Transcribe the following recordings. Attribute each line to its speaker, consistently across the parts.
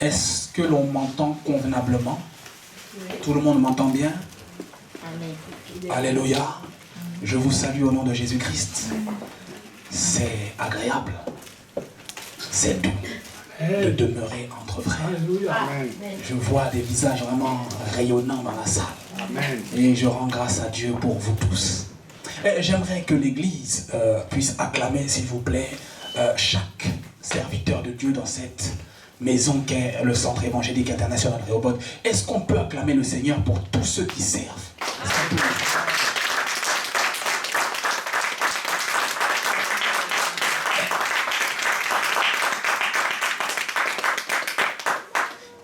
Speaker 1: Est-ce que l'on m'entend convenablement? Oui. Tout le monde m'entend bien? Amen. Alléluia. Je vous salue au nom de Jésus-Christ. C'est agréable. C'est doux de demeurer entre frères. Amen. Je vois des visages vraiment rayonnants dans la salle. Amen. Et je rends grâce à Dieu pour vous tous. J'aimerais que l'Église puisse acclamer, s'il vous plaît, chaque serviteur de Dieu dans cette maison qu'est le Centre évangélique international Rehoboth. Est-ce qu'on peut acclamer le Seigneur pour tous ceux qui servent?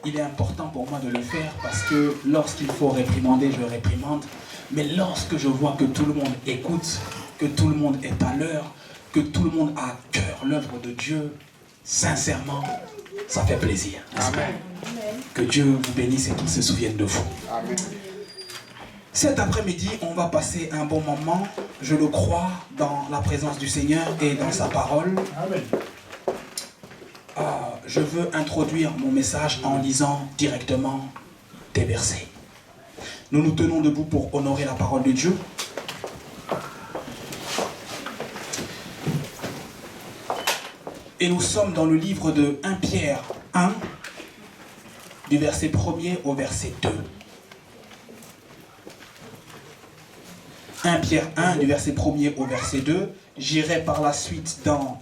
Speaker 1: Il est important pour moi de le faire parce que lorsqu'il faut réprimander, je réprimande. Mais lorsque je vois que tout le monde écoute, que tout le monde est à l'heure, que tout le monde a à cœur l'œuvre de Dieu, sincèrement, ça fait plaisir. Amen. Que Dieu vous bénisse et qu'il se souvienne de vous. Amen. Cet après-midi, on va passer un bon moment, je le crois, dans la présence du Seigneur et dans sa parole. Amen. Je veux introduire mon message en lisant directement des versets. Nous nous tenons debout pour honorer la parole de Dieu. Et nous sommes dans le livre de 1 Pierre 1, du verset 1er au verset 2. 1 Pierre 1, du verset 1er au verset 2. J'irai par la suite dans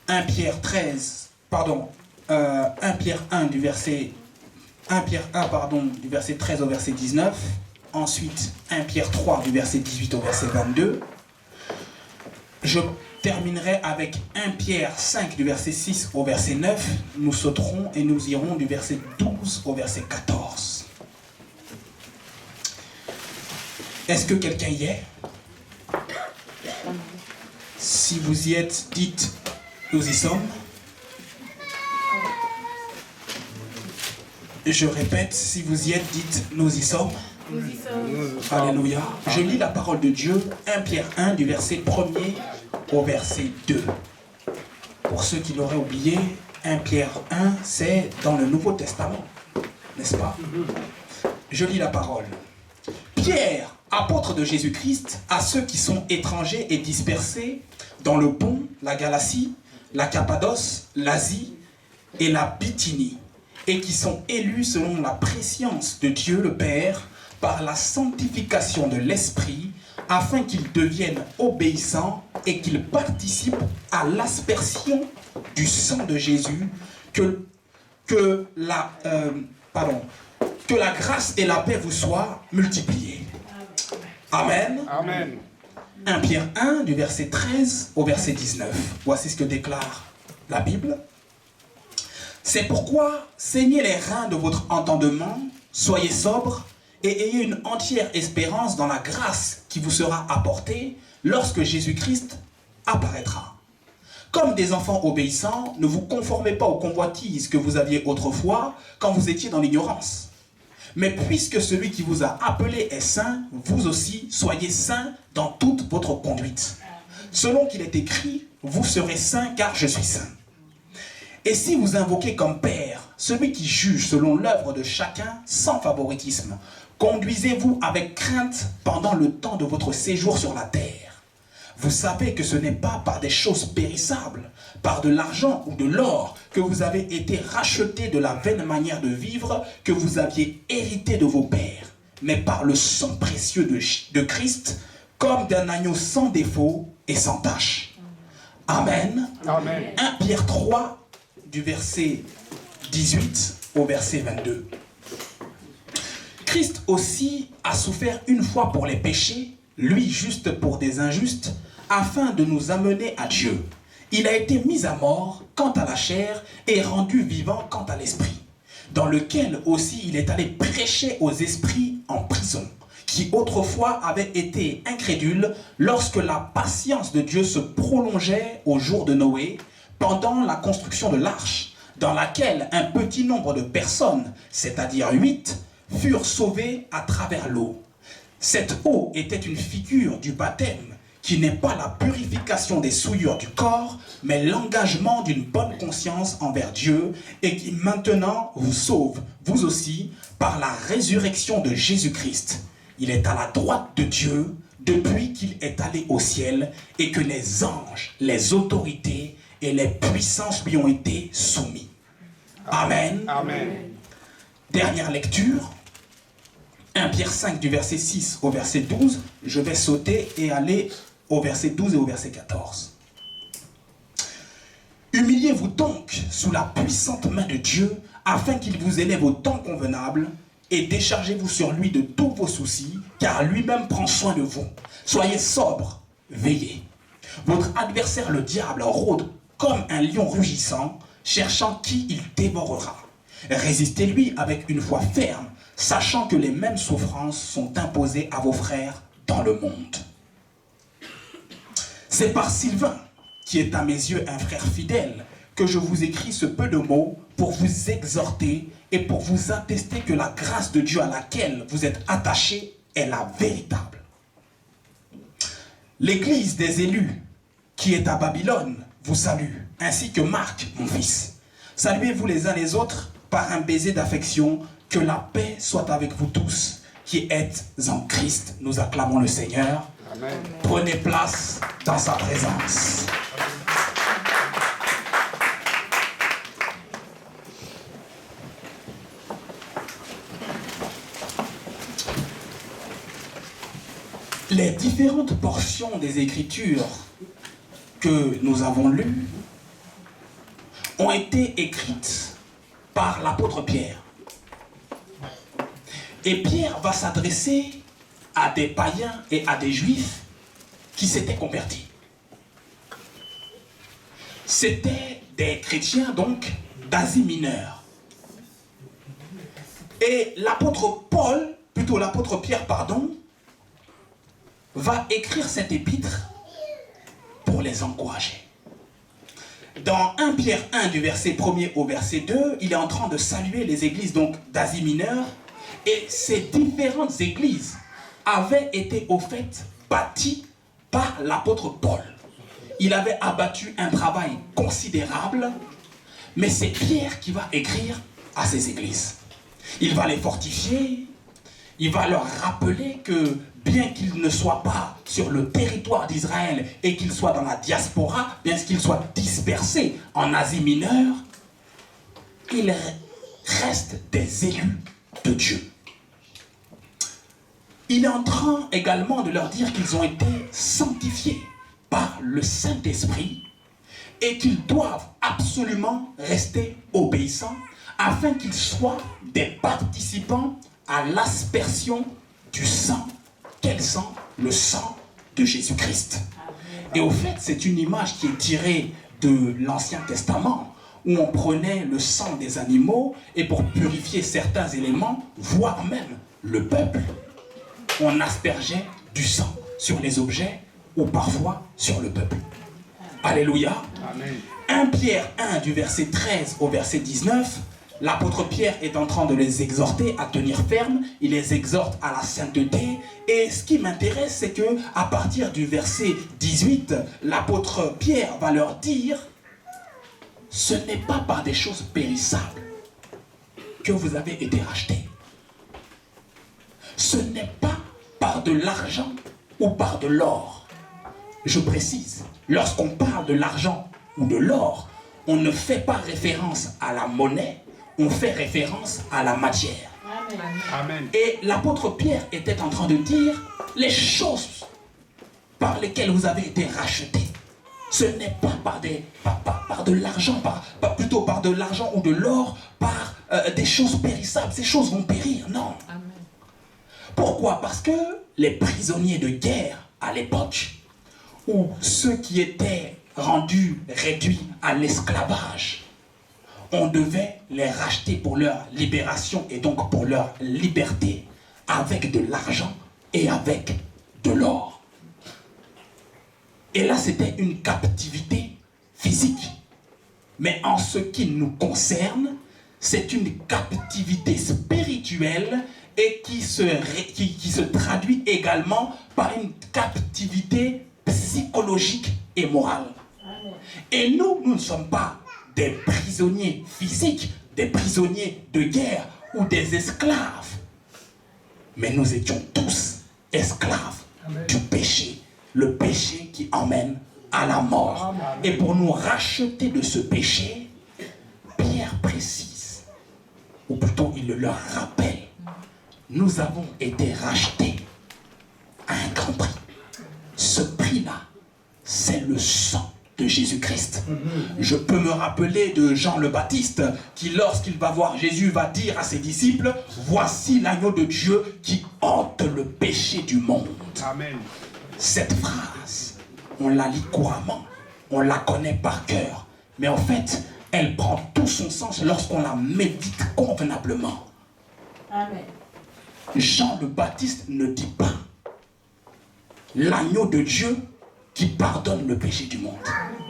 Speaker 1: 1 Pierre 1 du verset 13 au verset 19. Ensuite 1 Pierre 3 du verset 18 au verset 22. Je terminerai avec 1 Pierre 5 du verset 6 au verset 9. Nous sauterons et nous irons du verset 12 au verset 14. Est-ce que quelqu'un y est? Si vous y êtes, dites: nous y sommes. Je répète, si vous y êtes, dites: nous y sommes. Nous y sommes. Alléluia. Je lis la parole de Dieu, 1 Pierre 1, du verset 1er au verset 2. Pour ceux qui l'auraient oublié, 1 Pierre 1, c'est dans le Nouveau Testament, n'est-ce pas? Je lis la parole. Pierre, apôtre de Jésus-Christ, à ceux qui sont étrangers et dispersés dans le Pont, la Galatie, la Cappadoce, l'Asie et la Bithynie, et qui sont élus selon la prescience de Dieu le Père, par la sanctification de l'Esprit, afin qu'ils deviennent obéissants et qu'ils participent à l'aspersion du sang de Jésus, que la grâce et la paix vous soient multipliées. Amen. Amen. 1 Pierre 1, du verset 13 au verset 19. Voici ce que déclare la Bible. C'est pourquoi saignez les reins de votre entendement, soyez sobres et ayez une entière espérance dans la grâce qui vous sera apportée lorsque Jésus-Christ apparaîtra. Comme des enfants obéissants, ne vous conformez pas aux convoitises que vous aviez autrefois quand vous étiez dans l'ignorance. Mais puisque celui qui vous a appelé est saint, vous aussi soyez saints dans toute votre conduite. Selon qu'il est écrit, vous serez saints car je suis saint. Et si vous invoquez comme Père celui qui juge selon l'œuvre de chacun sans favoritisme, conduisez-vous avec crainte pendant le temps de votre séjour sur la terre. Vous savez que ce n'est pas par des choses périssables, par de l'argent ou de l'or, que vous avez été rachetés de la vaine manière de vivre que vous aviez hérité de vos pères, mais par le sang précieux de Christ, comme d'un agneau sans défaut et sans tache. Amen. Amen. 1 Pierre 3, du verset 18 au verset 22. Christ aussi a souffert une fois pour les péchés, lui juste pour des injustes, afin de nous amener à Dieu. Il a été mis à mort quant à la chair et rendu vivant quant à l'esprit, dans lequel aussi il est allé prêcher aux esprits en prison, qui autrefois avaient été incrédules lorsque la patience de Dieu se prolongeait au jour de Noé, pendant la construction de l'arche, dans laquelle un petit nombre de personnes, c'est-à-dire 8, furent sauvées à travers l'eau. Cette eau était une figure du baptême qui n'est pas la purification des souillures du corps, mais l'engagement d'une bonne conscience envers Dieu et qui maintenant vous sauve, vous aussi, par la résurrection de Jésus-Christ. Il est à la droite de Dieu depuis qu'il est allé au ciel et que les anges, les autorités et les puissances lui ont été soumis. Amen.
Speaker 2: Amen.
Speaker 1: Dernière lecture. 1 Pierre 5 du verset 6 au verset 12. Je vais sauter et aller au verset 12 et au verset 14. Humiliez-vous donc sous la puissante main de Dieu afin qu'il vous élève au temps convenable et déchargez-vous sur lui de tous vos soucis car lui-même prend soin de vous. Soyez sobres, veillez. Votre adversaire le diable rôde comme un lion rugissant cherchant qui il dévorera. Résistez-lui avec une foi ferme sachant que les mêmes souffrances sont imposées à vos frères dans le monde. C'est par Sylvain, qui est à mes yeux un frère fidèle, que je vous écris ce peu de mots pour vous exhorter et pour vous attester que la grâce de Dieu à laquelle vous êtes attachés est la véritable. L'église des élus qui est à Babylone vous salue, ainsi que Marc, mon fils. Saluez-vous les uns les autres par un baiser d'affection. Que la paix soit avec vous tous qui êtes en Christ. Nous acclamons le Seigneur.
Speaker 2: Amen.
Speaker 1: Prenez place dans sa présence. Les différentes portions des Écritures que nous avons lues ont été écrites par l'apôtre Pierre. Et Pierre va s'adresser à des païens et à des juifs qui s'étaient convertis. C'étaient des chrétiens donc d'Asie mineure. Et l'apôtre Pierre, va écrire cette épître pour les encourager. Dans 1 Pierre 1 du verset 1er au verset 2, il est en train de saluer les églises donc d'Asie mineure. Et ces différentes églises avaient été au fait bâties par l'apôtre Paul. Il avait abattu un travail considérable, mais c'est Pierre qui va écrire à ces églises. Il va les fortifier, il va leur rappeler que bien qu'ils ne soient pas sur le territoire d'Israël et qu'ils soient dans la diaspora, bien qu'ils soient dispersés en Asie mineure, ils restent des élus de Dieu. Il est en train également de leur dire qu'ils ont été sanctifiés par le Saint-Esprit et qu'ils doivent absolument rester obéissants afin qu'ils soient des participants à l'aspersion du sang. Quel sang? Le sang de Jésus-Christ. Et au fait, c'est une image qui est tirée de l'Ancien Testament où on prenait le sang des animaux et pour purifier certains éléments, voire même le peuple, on aspergeait du sang sur les objets ou parfois sur le peuple. Alléluia.
Speaker 2: Amen.
Speaker 1: 1 Pierre 1 du verset 13 au verset 19, l'apôtre Pierre est en train de les exhorter à tenir ferme, il les exhorte à la sainteté. Et ce qui m'intéresse, c'est que à partir du verset 18, l'apôtre Pierre va leur dire: ce n'est pas par des choses périssables que vous avez été rachetés. Ce n'est pas par de l'argent ou par de l'or. Je précise, lorsqu'on parle de l'argent ou de l'or, on ne fait pas référence à la monnaie, on fait référence à la matière.
Speaker 2: Amen.
Speaker 1: Et l'apôtre Pierre était en train de dire les choses par lesquelles vous avez été rachetés. Ce n'est pas par de l'argent, plutôt par de l'argent ou de l'or, par des choses périssables. Ces choses vont périr, non. Amen. Pourquoi? Parce que les prisonniers de guerre à l'époque, ou ceux qui étaient réduits à l'esclavage, on devait les racheter pour leur libération et donc pour leur liberté avec de l'argent et avec de l'or. Et là, c'était une captivité physique. Mais en ce qui nous concerne, c'est une captivité spirituelle et qui se traduit également par une captivité psychologique et moral. Et nous ne sommes pas des prisonniers physiques, des prisonniers de guerre ou des esclaves. Mais nous étions tous esclaves du péché. Le péché qui emmène à la mort. Et pour nous racheter de ce péché, Pierre précise, ou plutôt il le leur rappelle, nous avons été rachetés à un grand prix. Ce prix-là, c'est le sang de Jésus-Christ. Je peux me rappeler de Jean le Baptiste qui, lorsqu'il va voir Jésus, va dire à ses disciples, voici l'agneau de Dieu qui ôte le péché du monde.
Speaker 2: Amen.
Speaker 1: Cette phrase, on la lit couramment, on la connaît par cœur, mais en fait, elle prend tout son sens lorsqu'on la médite convenablement.
Speaker 3: Amen.
Speaker 1: Jean le Baptiste ne dit pas l'agneau de Dieu qui pardonne le péché du monde.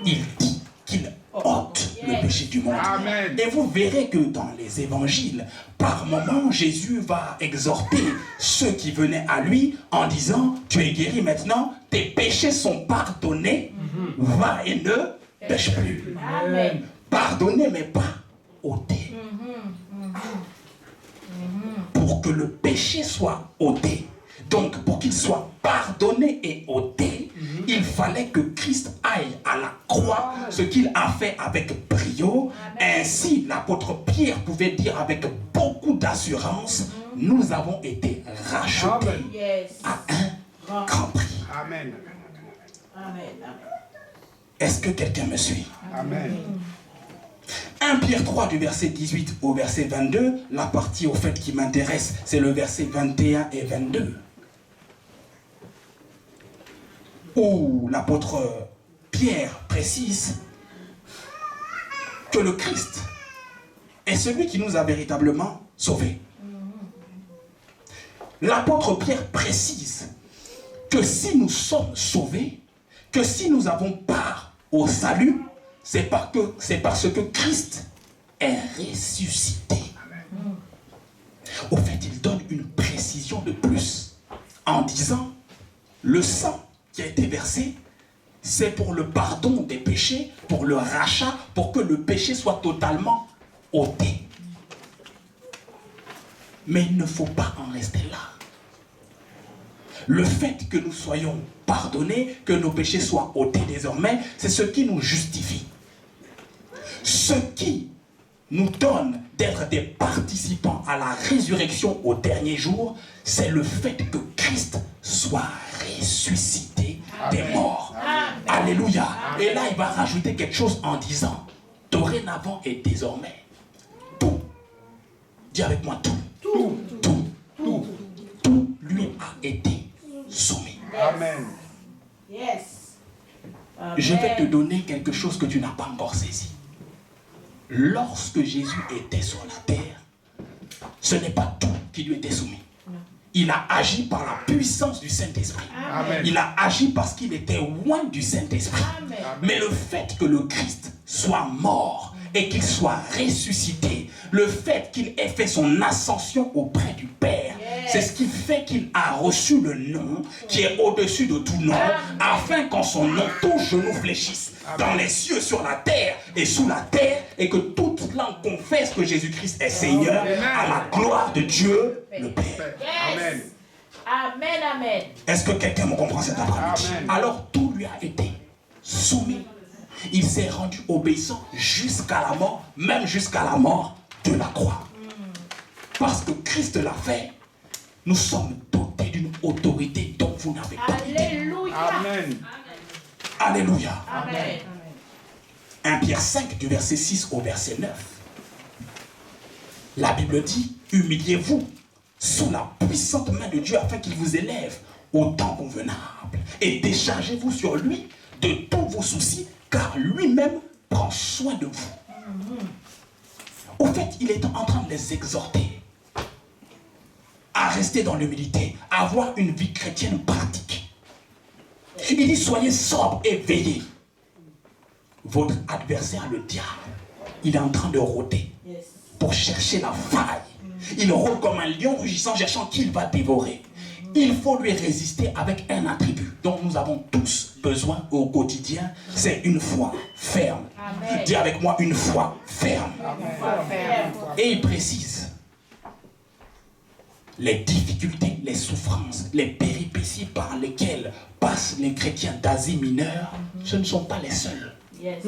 Speaker 1: Il dit qu'il ôte le péché du monde.
Speaker 2: Amen.
Speaker 1: Et vous verrez que dans les évangiles, par moments, Jésus va exhorter ceux qui venaient à lui en disant, tu es guéri maintenant, tes péchés sont pardonnés, va et ne pêche plus.
Speaker 3: Amen.
Speaker 1: Pardonner, mais pas ôter. Pour que le péché soit ôté, donc pour qu'il soit pardonné et ôté, il fallait que Christ aille à la croix, ce qu'il a fait avec brio. Ainsi, l'apôtre Pierre pouvait dire avec beaucoup d'assurance, nous avons été rachetés
Speaker 3: Yes.
Speaker 1: à un grand prix.
Speaker 2: Amen.
Speaker 3: Amen.
Speaker 1: Est-ce que quelqu'un me suit?
Speaker 2: Amen.
Speaker 1: 1 Pierre 3 du verset 18 au verset 22, la partie au fait qui m'intéresse, c'est le verset 21 et 22. Où l'apôtre Pierre précise que le Christ est celui qui nous a véritablement sauvés. L'apôtre Pierre précise que si nous sommes sauvés, que si nous avons part au salut, c'est parce que Christ est ressuscité. Au fait, il donne une précision de plus en disant le sang qui a été versé, c'est pour le pardon des péchés, pour le rachat, pour que le péché soit totalement ôté. Mais il ne faut pas en rester là. Le fait que nous soyons pardonnés, que nos péchés soient ôtés désormais, c'est ce qui nous justifie. Ce qui nous donne d'être des participants à la résurrection au dernier jour, c'est le fait que Christ soit ressuscité des morts. Alléluia. Et là, il va rajouter quelque chose en disant, dorénavant et désormais, tout, dis avec moi tout lui a été soumis.
Speaker 2: Amen.
Speaker 3: Yes. Amen.
Speaker 1: Je vais te donner quelque chose que tu n'as pas encore saisi. Lorsque Jésus était sur la terre, ce n'est pas tout qui lui était soumis. Il a agi par la puissance du Saint-Esprit.
Speaker 2: Amen.
Speaker 1: Il a agi parce qu'il était loin du Saint-Esprit.
Speaker 3: Amen.
Speaker 1: Mais le fait que le Christ soit mort et qu'il soit ressuscité, le fait qu'il ait fait son ascension auprès du Père, c'est ce qui fait qu'il a reçu le nom qui est au-dessus de tout nom, afin qu'en son nom, tout genou fléchisse dans les cieux, sur la terre et sous la terre, et que toute langue confesse que Jésus-Christ est Seigneur, à la gloire de Dieu, le Père.
Speaker 3: Yes.
Speaker 2: Amen.
Speaker 3: Amen. Amen.
Speaker 1: Est-ce que quelqu'un me comprend cet après-midi?
Speaker 2: Amen.
Speaker 1: Alors tout lui a été soumis. Il s'est rendu obéissant jusqu'à la mort, même jusqu'à la mort de la croix. Parce que Christ l'a fait, nous sommes dotés d'une autorité dont vous n'avez pas idée.
Speaker 3: Alléluia.
Speaker 2: Amen.
Speaker 1: Alléluia.
Speaker 3: Amen.
Speaker 1: 1 Pierre 5 du verset 6 au verset 9. La Bible dit, humiliez-vous sous la puissante main de Dieu afin qu'il vous élève au temps convenable. Et déchargez-vous sur lui de tous vos soucis, car lui-même prend soin de vous. Au fait, il est en train de les exhorter à rester dans l'humilité, à avoir une vie chrétienne pratique. Il dit, soyez sobres et veillez. Votre adversaire, le diable, il est en train de rôder pour chercher la faille. Il rôde comme un lion rugissant, cherchant qui il va dévorer. Il faut lui résister avec un attribut dont nous avons tous besoin au quotidien, c'est une foi ferme.
Speaker 3: Amen.
Speaker 1: Dis avec moi, une foi ferme.
Speaker 3: Amen.
Speaker 1: Et il précise, les difficultés, les souffrances, les péripéties par lesquelles passent les chrétiens d'Asie mineure, ce ne sont pas les seuls.
Speaker 3: Yes.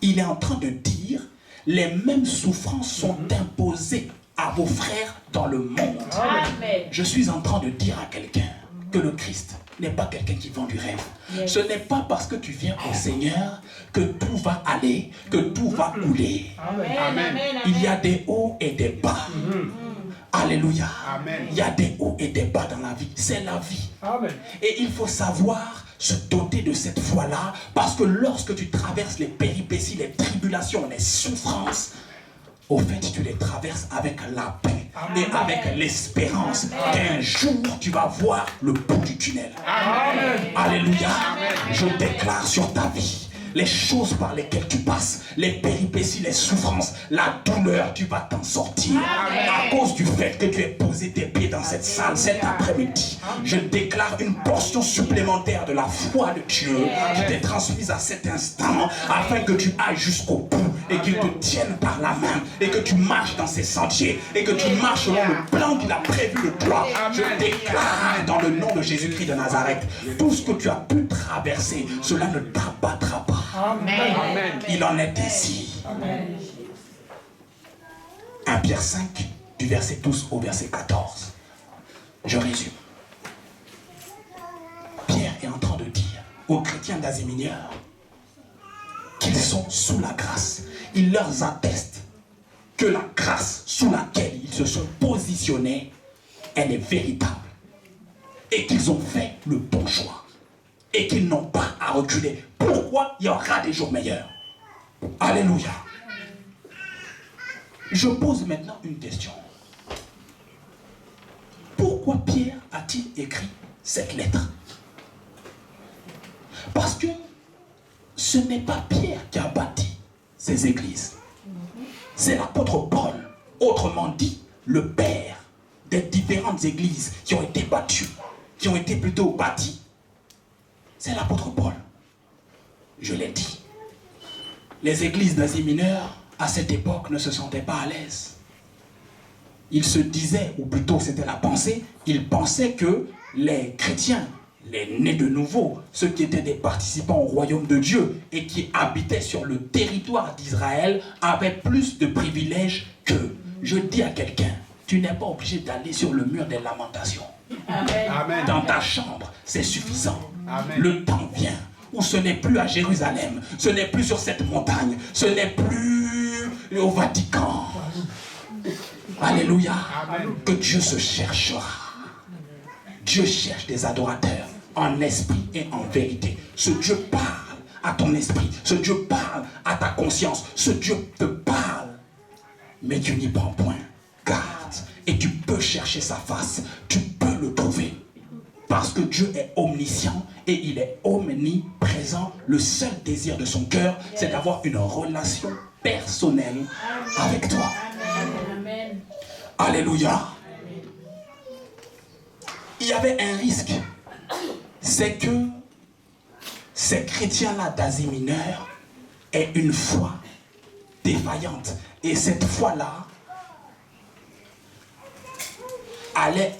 Speaker 1: Il est en train de dire, les mêmes souffrances sont imposées à vos frères dans le monde.
Speaker 3: Amen.
Speaker 1: Je suis en train de dire à quelqu'un que le Christ n'est pas quelqu'un qui vend du rêve.
Speaker 3: Yes.
Speaker 1: Ce n'est pas parce que tu viens au Seigneur que tout va aller, que tout va couler.
Speaker 3: Amen. Amen.
Speaker 1: Il y a des hauts et des bas. Alléluia.
Speaker 2: Amen.
Speaker 1: Il y a des hauts et des bas dans la vie. C'est la vie.
Speaker 2: Amen.
Speaker 1: Et il faut savoir se doter de cette foi-là, parce que lorsque tu traverses les péripéties, les tribulations, les souffrances, au fait, tu les traverses avec la paix et avec l'espérance qu'un jour, tu vas voir le bout du tunnel.
Speaker 2: Amen.
Speaker 1: Alléluia. Je déclare sur ta vie les choses par lesquelles tu passes, les péripéties, les souffrances, la douleur, tu vas t'en sortir. À cause du fait que tu aies posé tes pieds dans cette salle cet après-midi, je déclare une portion supplémentaire de la foi de Dieu qui t'est transmise à cet instant, afin que tu ailles jusqu'au bout et qu'il te tienne par la main et que tu marches dans ses sentiers et que tu marches selon le plan qu'il a prévu de toi. Je déclare dans le nom de Jésus-Christ de Nazareth, tout ce que tu as pu traverser, cela ne t'abattra pas.
Speaker 2: Amen. Amen.
Speaker 1: Il en est ainsi. 1 Pierre 5, du verset 12 au verset 14. Je résume. Pierre est en train de dire aux chrétiens d'Asie mineure qu'ils sont sous la grâce. Il leur atteste que la grâce sous laquelle ils se sont positionnés, elle est véritable. Et qu'ils ont fait le bon choix. Et qu'ils n'ont pas à reculer. Pourquoi il y aura des jours meilleurs? Alléluia. Je pose maintenant une question. Pourquoi Pierre a-t-il écrit cette lettre? Parce que ce n'est pas Pierre qui a bâti ces églises. C'est l'apôtre Paul, autrement dit, le père des différentes églises qui ont été bâties, qui ont été plutôt bâties. C'est l'apôtre Paul. Je l'ai dit. Les églises d'Asie mineure, à cette époque, ne se sentaient pas à l'aise. Ils se disaient, ou plutôt c'était la pensée, ils pensaient que les chrétiens, les nés de nouveau, ceux qui étaient des participants au royaume de Dieu et qui habitaient sur le territoire d'Israël, avaient plus de privilèges qu'eux. Je dis à quelqu'un, tu n'es pas obligé d'aller sur le mur des lamentations.
Speaker 3: Amen.
Speaker 2: Amen.
Speaker 1: Dans ta chambre, c'est suffisant.
Speaker 2: Amen.
Speaker 1: Le temps vient où ce n'est plus à Jérusalem, ce n'est plus sur cette montagne, ce n'est plus au Vatican. Alléluia.
Speaker 2: Amen.
Speaker 1: Que Dieu se cherchera. Dieu cherche des adorateurs en esprit et en vérité. Ce Dieu parle à ton esprit, ce Dieu parle à ta conscience, ce Dieu te parle, mais tu n'y prends point garde. Et tu peux chercher sa face, tu peux le trouver. Parce que Dieu est omniscient et il est omniprésent. Le seul désir de son cœur, c'est d'avoir une relation personnelle avec toi.
Speaker 3: Amen.
Speaker 1: Alléluia. Il y avait un risque. C'est que ces chrétiens-là d'Asie mineure aient une foi défaillante. Et cette foi-là allait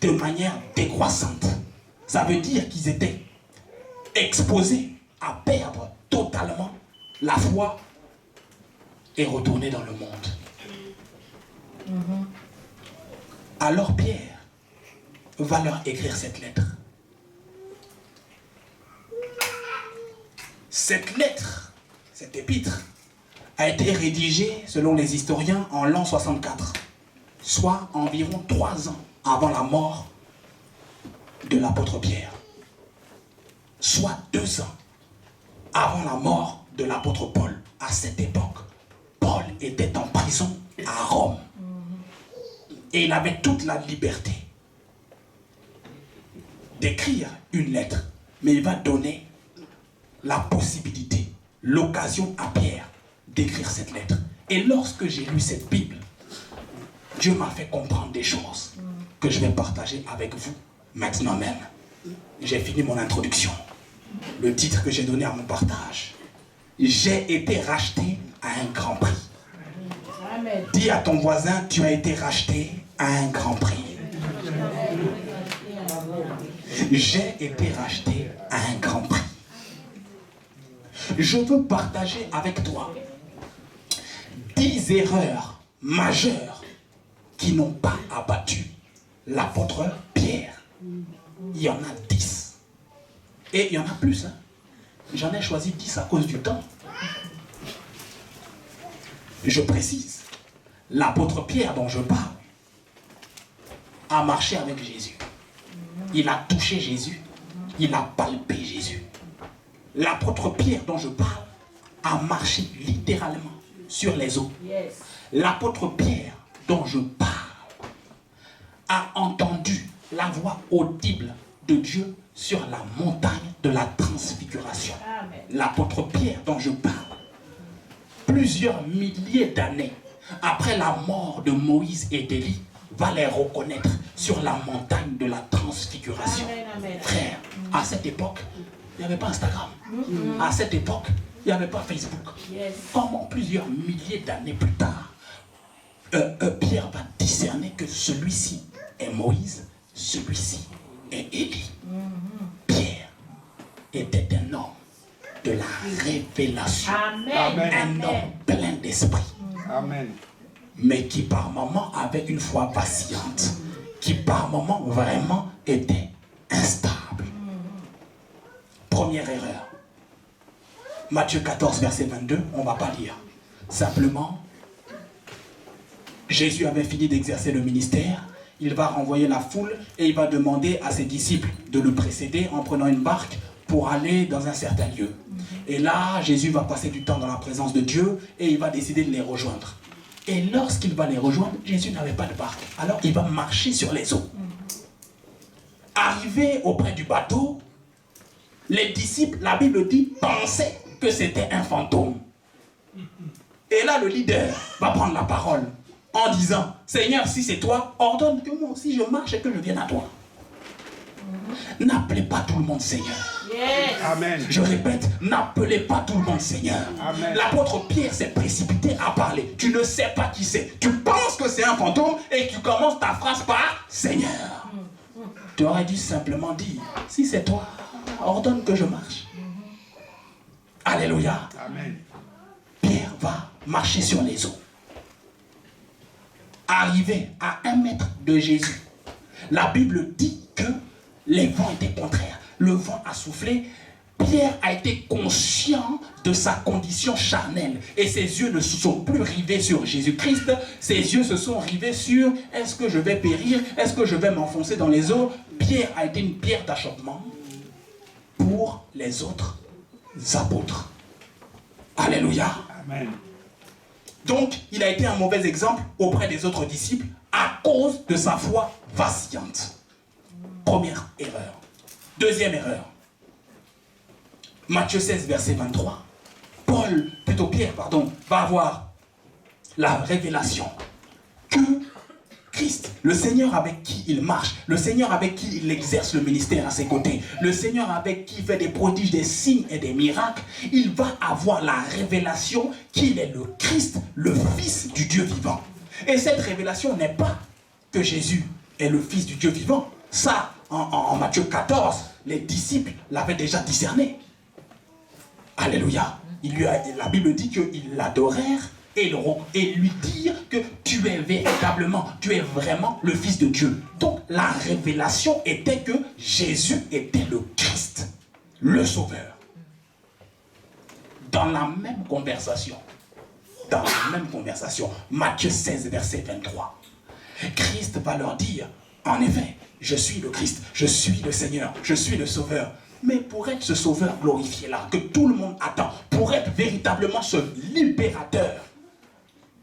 Speaker 1: de manière décroissante. Ça veut dire qu'ils étaient exposés à perdre totalement la foi et retourner dans le monde. Alors Pierre va leur écrire cette lettre. Cette lettre, cette épître, a été rédigée, selon les historiens, en l'an 64, soit environ 3 ans avant la mort de l'apôtre Pierre, soit 2 ans avant la mort de l'apôtre Paul. À cette époque, Paul était en prison à Rome et il avait toute la liberté d'écrire une lettre, mais il va donner la possibilité, l'occasion à Pierre d'écrire cette lettre. Et lorsque j'ai lu cette Bible, Dieu m'a fait comprendre des choses que je vais partager avec vous Maintenant même, j'ai fini mon introduction. Le titre que j'ai donné à mon partage. J'ai été racheté à un grand prix.
Speaker 3: Amen.
Speaker 1: Dis à ton voisin, tu as été racheté à un grand prix. J'ai été racheté à un grand prix. Je veux partager avec toi 10 erreurs majeures qui n'ont pas abattu l'apôtre Pierre. Il y en a 10. Et il y en a plus. Hein. J'en ai choisi 10 à cause du temps. Je précise, l'apôtre Pierre dont je parle a marché avec Jésus. Il a touché Jésus. Il a palpé Jésus. L'apôtre Pierre dont je parle a marché littéralement sur les eaux.
Speaker 3: Yes.
Speaker 1: L'apôtre Pierre dont je parle a entendu la voix audible de Dieu sur la montagne de la transfiguration.
Speaker 3: Amen.
Speaker 1: L'apôtre Pierre dont je parle, plusieurs milliers d'années après la mort de Moïse et d'Élie, va les reconnaître sur la montagne de la transfiguration.
Speaker 3: Amen, amen.
Speaker 1: Frère, à cette époque, il n'y avait pas Instagram. À cette époque, il n'y avait pas Facebook.
Speaker 3: Yes.
Speaker 1: Comment plusieurs milliers d'années plus tard, Pierre va discerner que celui-ci est Moïse, celui-ci est Élie. Pierre était un homme de la révélation.
Speaker 3: Amen.
Speaker 1: Un homme plein d'esprit.
Speaker 2: Amen.
Speaker 1: Mais qui par moments avait une foi vacillante. Qui par moments vraiment était instable. Première erreur. Matthieu 14, verset 22, on ne va pas lire. Simplement, Jésus avait fini d'exercer le ministère. Il va renvoyer la foule et il va demander à ses disciples de le précéder en prenant une barque pour aller dans un certain lieu. Et là, Jésus va passer du temps dans la présence de Dieu et il va décider de les rejoindre. Et lorsqu'il va les rejoindre, Jésus n'avait pas de barque. Alors il va marcher sur les eaux. Arrivé auprès du bateau, les disciples, la Bible dit, pensaient que c'était un fantôme. Et là, le leader va prendre la parole en disant, Seigneur, si c'est toi, ordonne que moi aussi je marche et que je vienne à toi. N'appelez pas tout le monde Seigneur.
Speaker 3: Yes.
Speaker 2: Amen.
Speaker 1: Je répète, n'appelez pas tout le monde Seigneur.
Speaker 2: Amen.
Speaker 1: L'apôtre Pierre s'est précipité à parler. Tu ne sais pas qui c'est. Tu penses que c'est un fantôme et tu commences ta phrase par Seigneur. Tu aurais dû simplement dire, si c'est toi, ordonne que je marche. Alléluia.
Speaker 2: Amen.
Speaker 1: Pierre va marcher sur les eaux. Arrivé à 1 mètre de Jésus, la Bible dit que les vents étaient contraires. Le vent a soufflé. Pierre a été conscient de sa condition charnelle. Et ses yeux ne se sont plus rivés sur Jésus-Christ. Ses yeux se sont rivés sur, est-ce que je vais périr? Est-ce que je vais m'enfoncer dans les eaux? Pierre a été une pierre d'achoppement pour les autres apôtres. Alléluia.
Speaker 2: Amen.
Speaker 1: Donc, il a été un mauvais exemple auprès des autres disciples à cause de sa foi vacillante. Première erreur. Deuxième erreur. Matthieu 16, verset 23. Pierre, va avoir la révélation que Christ, le Seigneur avec qui il marche, le Seigneur avec qui il exerce le ministère à ses côtés, le Seigneur avec qui il fait des prodiges, des signes et des miracles, il va avoir la révélation qu'il est le Christ, le Fils du Dieu vivant. Et cette révélation n'est pas que Jésus est le Fils du Dieu vivant. Ça, en Matthieu 14, les disciples l'avaient déjà discerné. Alléluia. La Bible dit qu'ils l'adorèrent et lui dirent que tu es véritablement, tu es vraiment le Fils de Dieu. Donc la révélation était que Jésus était le Christ, le Sauveur. Dans la même conversation, Matthieu 16, verset 23, Christ va leur dire, en effet, je suis le Christ, je suis le Seigneur, je suis le Sauveur. Mais pour être ce Sauveur glorifié là, que tout le monde attend, pour être véritablement ce libérateur,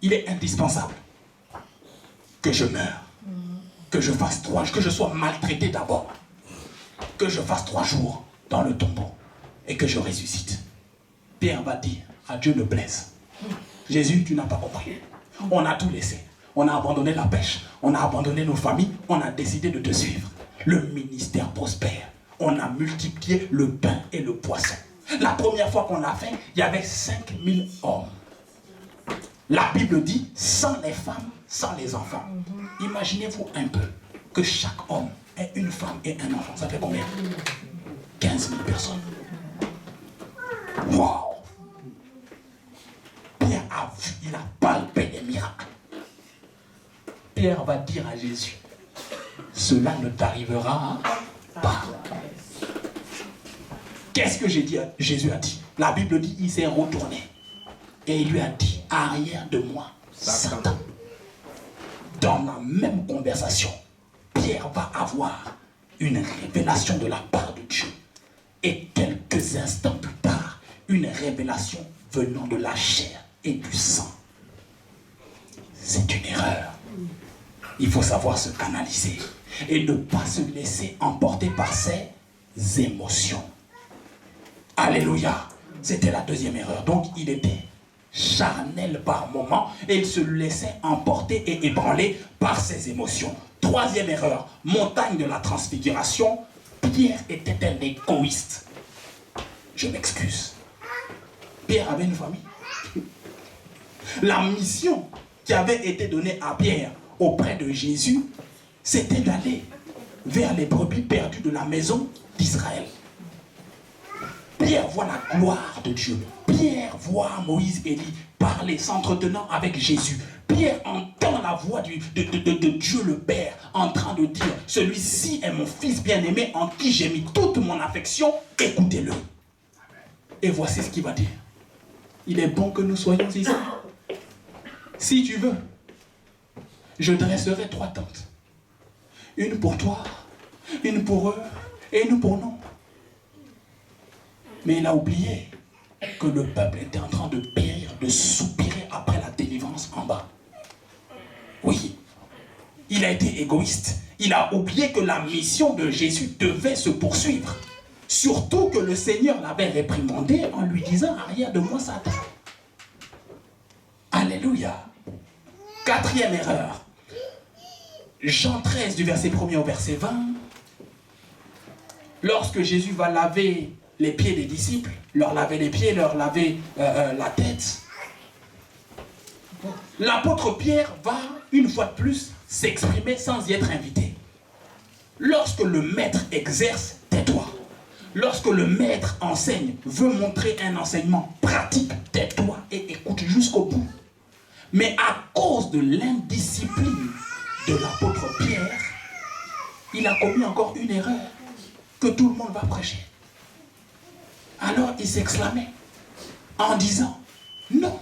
Speaker 1: il est indispensable que je meure, que je fasse que je sois maltraité d'abord, que je fasse 3 jours dans le tombeau et que je ressuscite. Pierre va dire, à Dieu ne plaise. Jésus, tu n'as pas compris. On a tout laissé. On a abandonné la pêche, on a abandonné nos familles, on a décidé de te suivre. Le ministère prospère. On a multiplié le pain et le poisson. La première fois qu'on l'a fait, il y avait 5000 hommes. La Bible dit, sans les femmes, sans les enfants. Imaginez-vous un peu que chaque homme ait une femme et un enfant. Ça fait combien? 15 000 personnes. Wow! Pierre a vu, il a palpé des miracles. Pierre va dire à Jésus, cela ne t'arrivera pas. Qu'est-ce que Jésus a dit? La Bible dit, il s'est retourné et il lui a dit, arrière de moi, Satan. Dans la même conversation, Pierre va avoir une révélation de la part de Dieu. Et quelques instants plus tard, une révélation venant de la chair et du sang. C'est une erreur. Il faut savoir se canaliser et ne pas se laisser emporter par ses émotions. Alléluia. C'était la deuxième erreur. Donc il était charnel par moments et il se laissait emporter et ébranler par ses émotions. Troisième erreur, montagne de la transfiguration, Pierre était un égoïste. Je m'excuse. Pierre avait une famille. La mission qui avait été donnée à Pierre auprès de Jésus, c'était d'aller vers les brebis perdues de la maison d'Israël. Pierre voit la gloire de Dieu. Pierre voit Moïse et Élie parler, s'entretenant avec Jésus. Pierre entend la voix de Dieu le Père en train de dire, celui-ci est mon fils bien-aimé en qui j'ai mis toute mon affection, écoutez-le. Et voici ce qu'il va dire. Il est bon que nous soyons ici. Si tu veux, je dresserai 3 tentes. Une pour toi, une pour eux et une pour nous. Mais il a oublié que le peuple était en train de périr, de soupirer après la délivrance en bas. Oui, il a été égoïste. Il a oublié que la mission de Jésus devait se poursuivre. Surtout que le Seigneur l'avait réprimandé en lui disant, arrière de moi, Satan. Alléluia. 4e erreur. Jean 13, du verset 1er au verset 20. Lorsque Jésus va laver les pieds des disciples, leur laver les pieds, leur laver la tête, l'apôtre Pierre va, une fois de plus, s'exprimer sans y être invité. Lorsque le maître exerce, tais-toi. Lorsque le maître enseigne, veut montrer un enseignement pratique, tais-toi et écoute jusqu'au bout. Mais à cause de l'indiscipline de l'apôtre Pierre, il a commis encore une erreur que tout le monde va prêcher. Alors il s'exclamait en disant, non,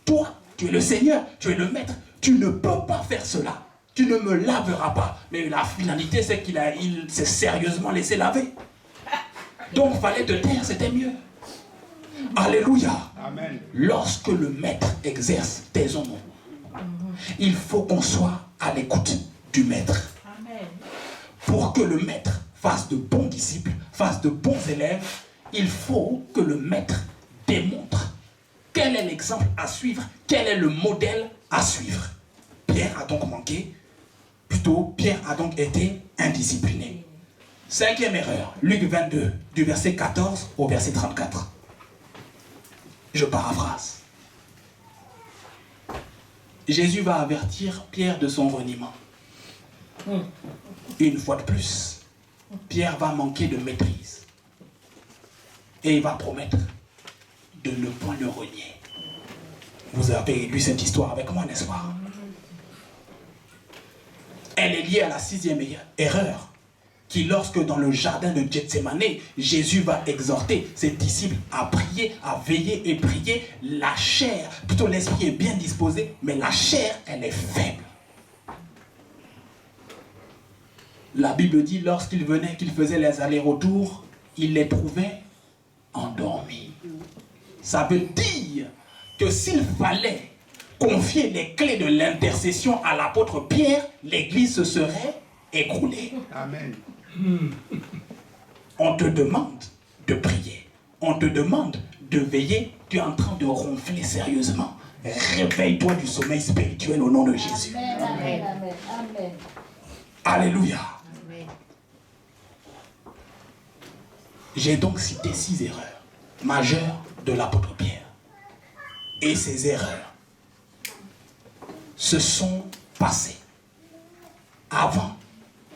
Speaker 1: toi, tu es le Seigneur, tu es le maître, tu ne peux pas faire cela, tu ne me laveras pas. Mais la finalité, c'est qu'il s'est sérieusement laissé laver. Donc il fallait te taire, c'était mieux. Alléluia. Amen. Lorsque le maître exerce, taisons-nous. Il faut qu'on soit à l'écoute du maître. Amen. Pour que le maître fasse de bons disciples, fasse de bons élèves, il faut que le maître démontre quel est l'exemple à suivre, quel est le modèle à suivre. Pierre a donc manqué, plutôt Pierre a donc été indiscipliné. 5e erreur, Luc 22, du verset 14 au verset 34. Je paraphrase. Jésus va avertir Pierre de son reniement. Une fois de plus, Pierre va manquer de maîtrise. Et il va promettre de ne point le renier. Vous avez lu cette histoire avec moi, n'est-ce pas? Elle est liée à la 6e erreur, qui lorsque dans le jardin de Gethsémane, Jésus va exhorter ses disciples à prier, à veiller et prier, la chair, plutôt l'esprit est bien disposé, mais la chair, elle est faible. La Bible dit, lorsqu'il venait, qu'il faisait les allers-retours, il les trouvait endormis. Ça veut dire que s'il fallait confier les clés de l'intercession à l'apôtre Pierre, l'église se serait écroulée. Amen. On te demande de prier, on te demande de veiller, tu es en train de ronfler sérieusement. Réveille-toi du sommeil spirituel au nom de Jésus. Amen. Amen. Amen. Alléluia. Amen. J'ai donc cité 6 erreurs majeures de l'apôtre Pierre. Et ces erreurs se sont passées avant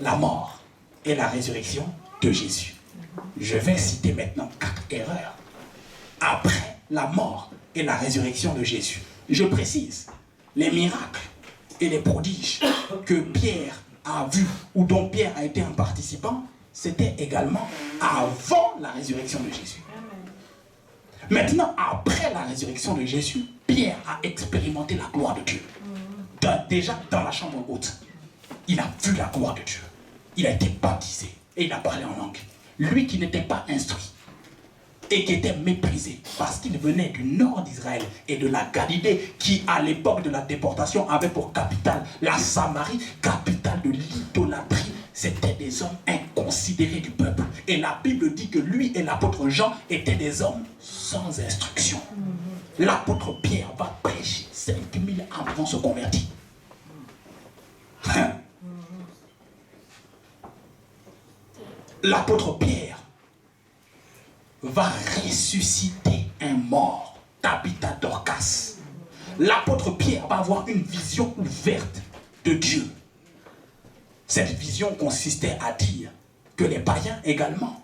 Speaker 1: la mort et la résurrection de Jésus. Je vais citer maintenant 4 erreurs après la mort et la résurrection de Jésus. Je précise, les miracles et les prodiges que Pierre a vus ou dont Pierre a été un participant, c'était également avant la résurrection de Jésus. Maintenant, après la résurrection de Jésus, Pierre a expérimenté la gloire de Dieu. Déjà dans la chambre haute, il a vu la gloire de Dieu. Il a été baptisé et il a parlé en langue. Lui qui n'était pas instruit et qui était méprisé parce qu'il venait du nord d'Israël et de la Galilée qui à l'époque de la déportation avait pour capitale la Samarie, capitale de l'idolâtrie. C'étaient des hommes inconsidérés du peuple. Et la Bible dit que lui et l'apôtre Jean étaient des hommes sans instruction. L'apôtre Pierre va prêcher 5000 ans avant se convertir. L'apôtre Pierre va ressusciter un mort, Tabitha Dorcas. L'apôtre Pierre va avoir une vision ouverte de Dieu. Cette vision consistait à dire que les païens également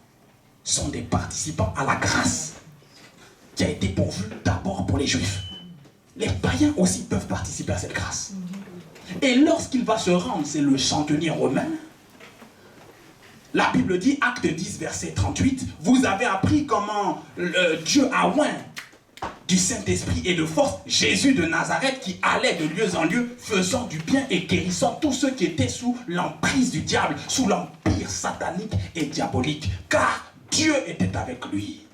Speaker 1: sont des participants à la grâce qui a été pourvue d'abord pour les juifs. Les païens aussi peuvent participer à cette grâce. Et lorsqu'il va se rendre, c'est le centenier romain, la Bible dit, acte 10, verset 38, vous avez appris comment Dieu a oint du Saint-Esprit et de force Jésus de Nazareth qui allait de lieu en lieu, faisant du bien et guérissant tous ceux qui étaient sous l'emprise du diable, sous l'empire satanique et diabolique, car Dieu était avec lui.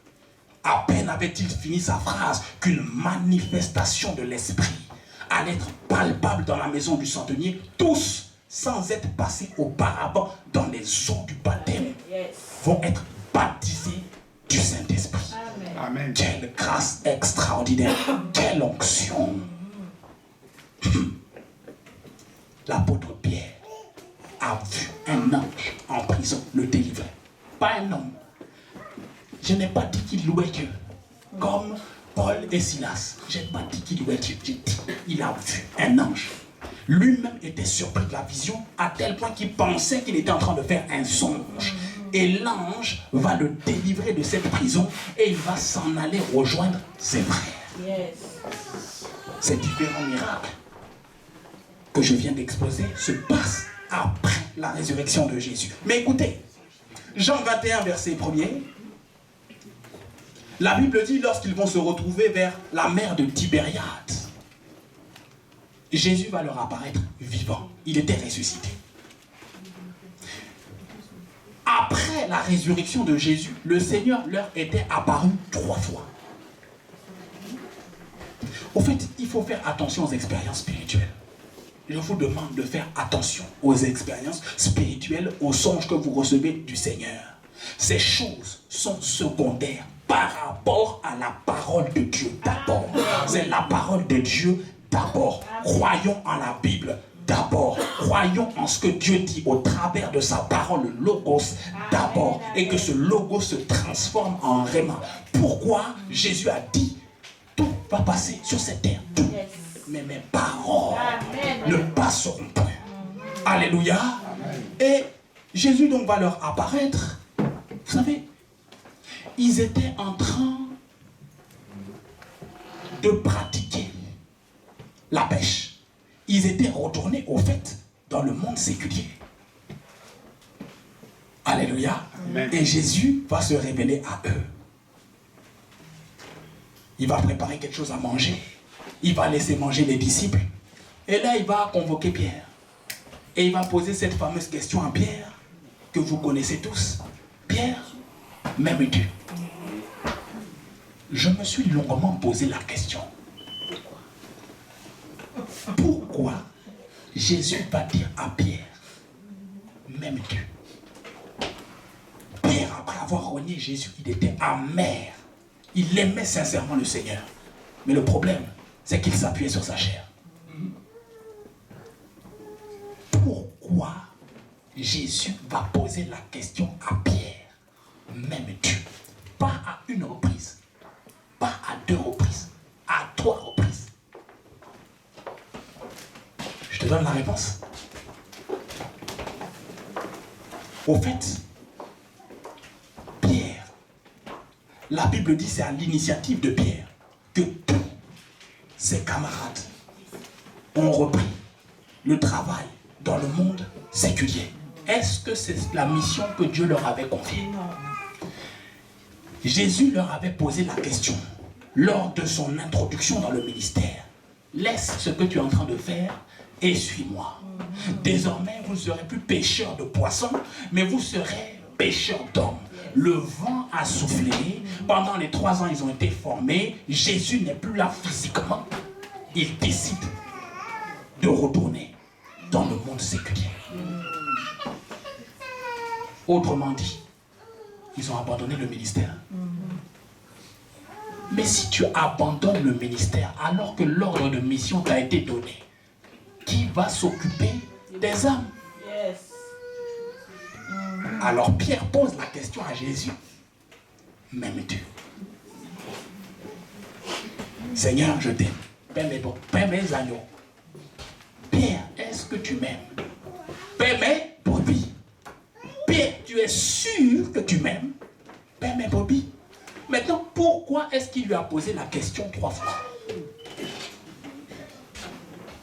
Speaker 1: À peine avait-il fini sa phrase qu'une manifestation de l'Esprit allait être palpable dans la maison du centenier, tous sans être passés auparavant dans les eaux du baptême, vont être baptisés du Saint-Esprit.
Speaker 2: Amen.
Speaker 1: Quelle grâce extraordinaire, quelle onction. L'apôtre Pierre a vu un ange en prison le délivrer, pas un homme. Je n'ai pas dit qu'il louait Dieu, comme Paul et Silas. Je n'ai pas dit qu'il louait Dieu, j'ai dit qu'il a vu un ange. Lui-même était surpris de la vision à tel point qu'il pensait qu'il était en train de faire un songe. Et l'ange va le délivrer de cette prison et il va s'en aller rejoindre ses frères. Ces différents miracles que je viens d'exposer se passent après la résurrection de Jésus. Mais écoutez, Jean 21, verset 1er, la Bible dit lorsqu'ils vont se retrouver vers la mer de Tibériade, Jésus va leur apparaître vivant. Il était ressuscité. Après la résurrection de Jésus, le Seigneur leur était apparu 3 fois. Au fait, il faut faire attention aux expériences spirituelles. Je vous demande de faire attention aux expériences spirituelles, aux songes que vous recevez du Seigneur. Ces choses sont secondaires par rapport à la parole de Dieu d'abord. C'est la parole de Dieu d'abord. Croyons en la Bible d'abord. Croyons en ce que Dieu dit au travers de sa parole, le logos d'abord. Et que ce logos se transforme en réma. Pourquoi Jésus a dit tout va passer sur cette terre. Tout. Mais mes paroles ne passeront plus. Alléluia. Et Jésus donc va leur apparaître. Vous savez, ils étaient en train de pratiquer la pêche. Ils étaient retournés au fait dans le monde séculier. Alléluia. Amen. Et Jésus va se révéler à eux. Il va préparer quelque chose à manger. Il va laisser manger les disciples. Et là, il va convoquer Pierre. Et il va poser cette fameuse question à Pierre, que vous connaissez tous. Pierre, m'aimes-tu? Je me suis longuement posé la question. Pourquoi Jésus va dire à Pierre, m'aimes-tu? Pierre, après avoir renié Jésus, il était amer. Il aimait sincèrement le Seigneur. Mais le problème, c'est qu'il s'appuyait sur sa chair. Pourquoi Jésus va poser la question à Pierre, m'aimes-tu? Pas à une reprise, pas à 2 reprises, à 3 reprises. Je te donne la réponse. Au fait, Pierre, la Bible dit c'est à l'initiative de Pierre que tous ses camarades ont repris le travail dans le monde séculier. Est-ce que c'est la mission que Dieu leur avait confiée? Jésus leur avait posé la question lors de son introduction dans le ministère. Laisse ce que tu es en train de faire et suis-moi. Désormais, vous ne serez plus pêcheurs de poissons, mais vous serez pêcheurs d'hommes. Le vent a soufflé. Pendant les 3 ans, ils ont été formés. Jésus n'est plus là physiquement. Il décide de retourner dans le monde séculier. Autrement dit, ils ont abandonné le ministère. Mais si tu abandonnes le ministère alors que l'ordre de mission t'a été donné, qui va s'occuper des âmes?
Speaker 3: Yes.
Speaker 1: Alors Pierre pose la question à Jésus. M'aimes-tu? Seigneur, je t'aime. Paie mes agneaux. Pierre, est-ce que tu m'aimes? Paie mes brebis. Pierre, tu es sûr que tu m'aimes? Paie mes brebis. Maintenant, pourquoi est-ce qu'il lui a posé la question 3 fois?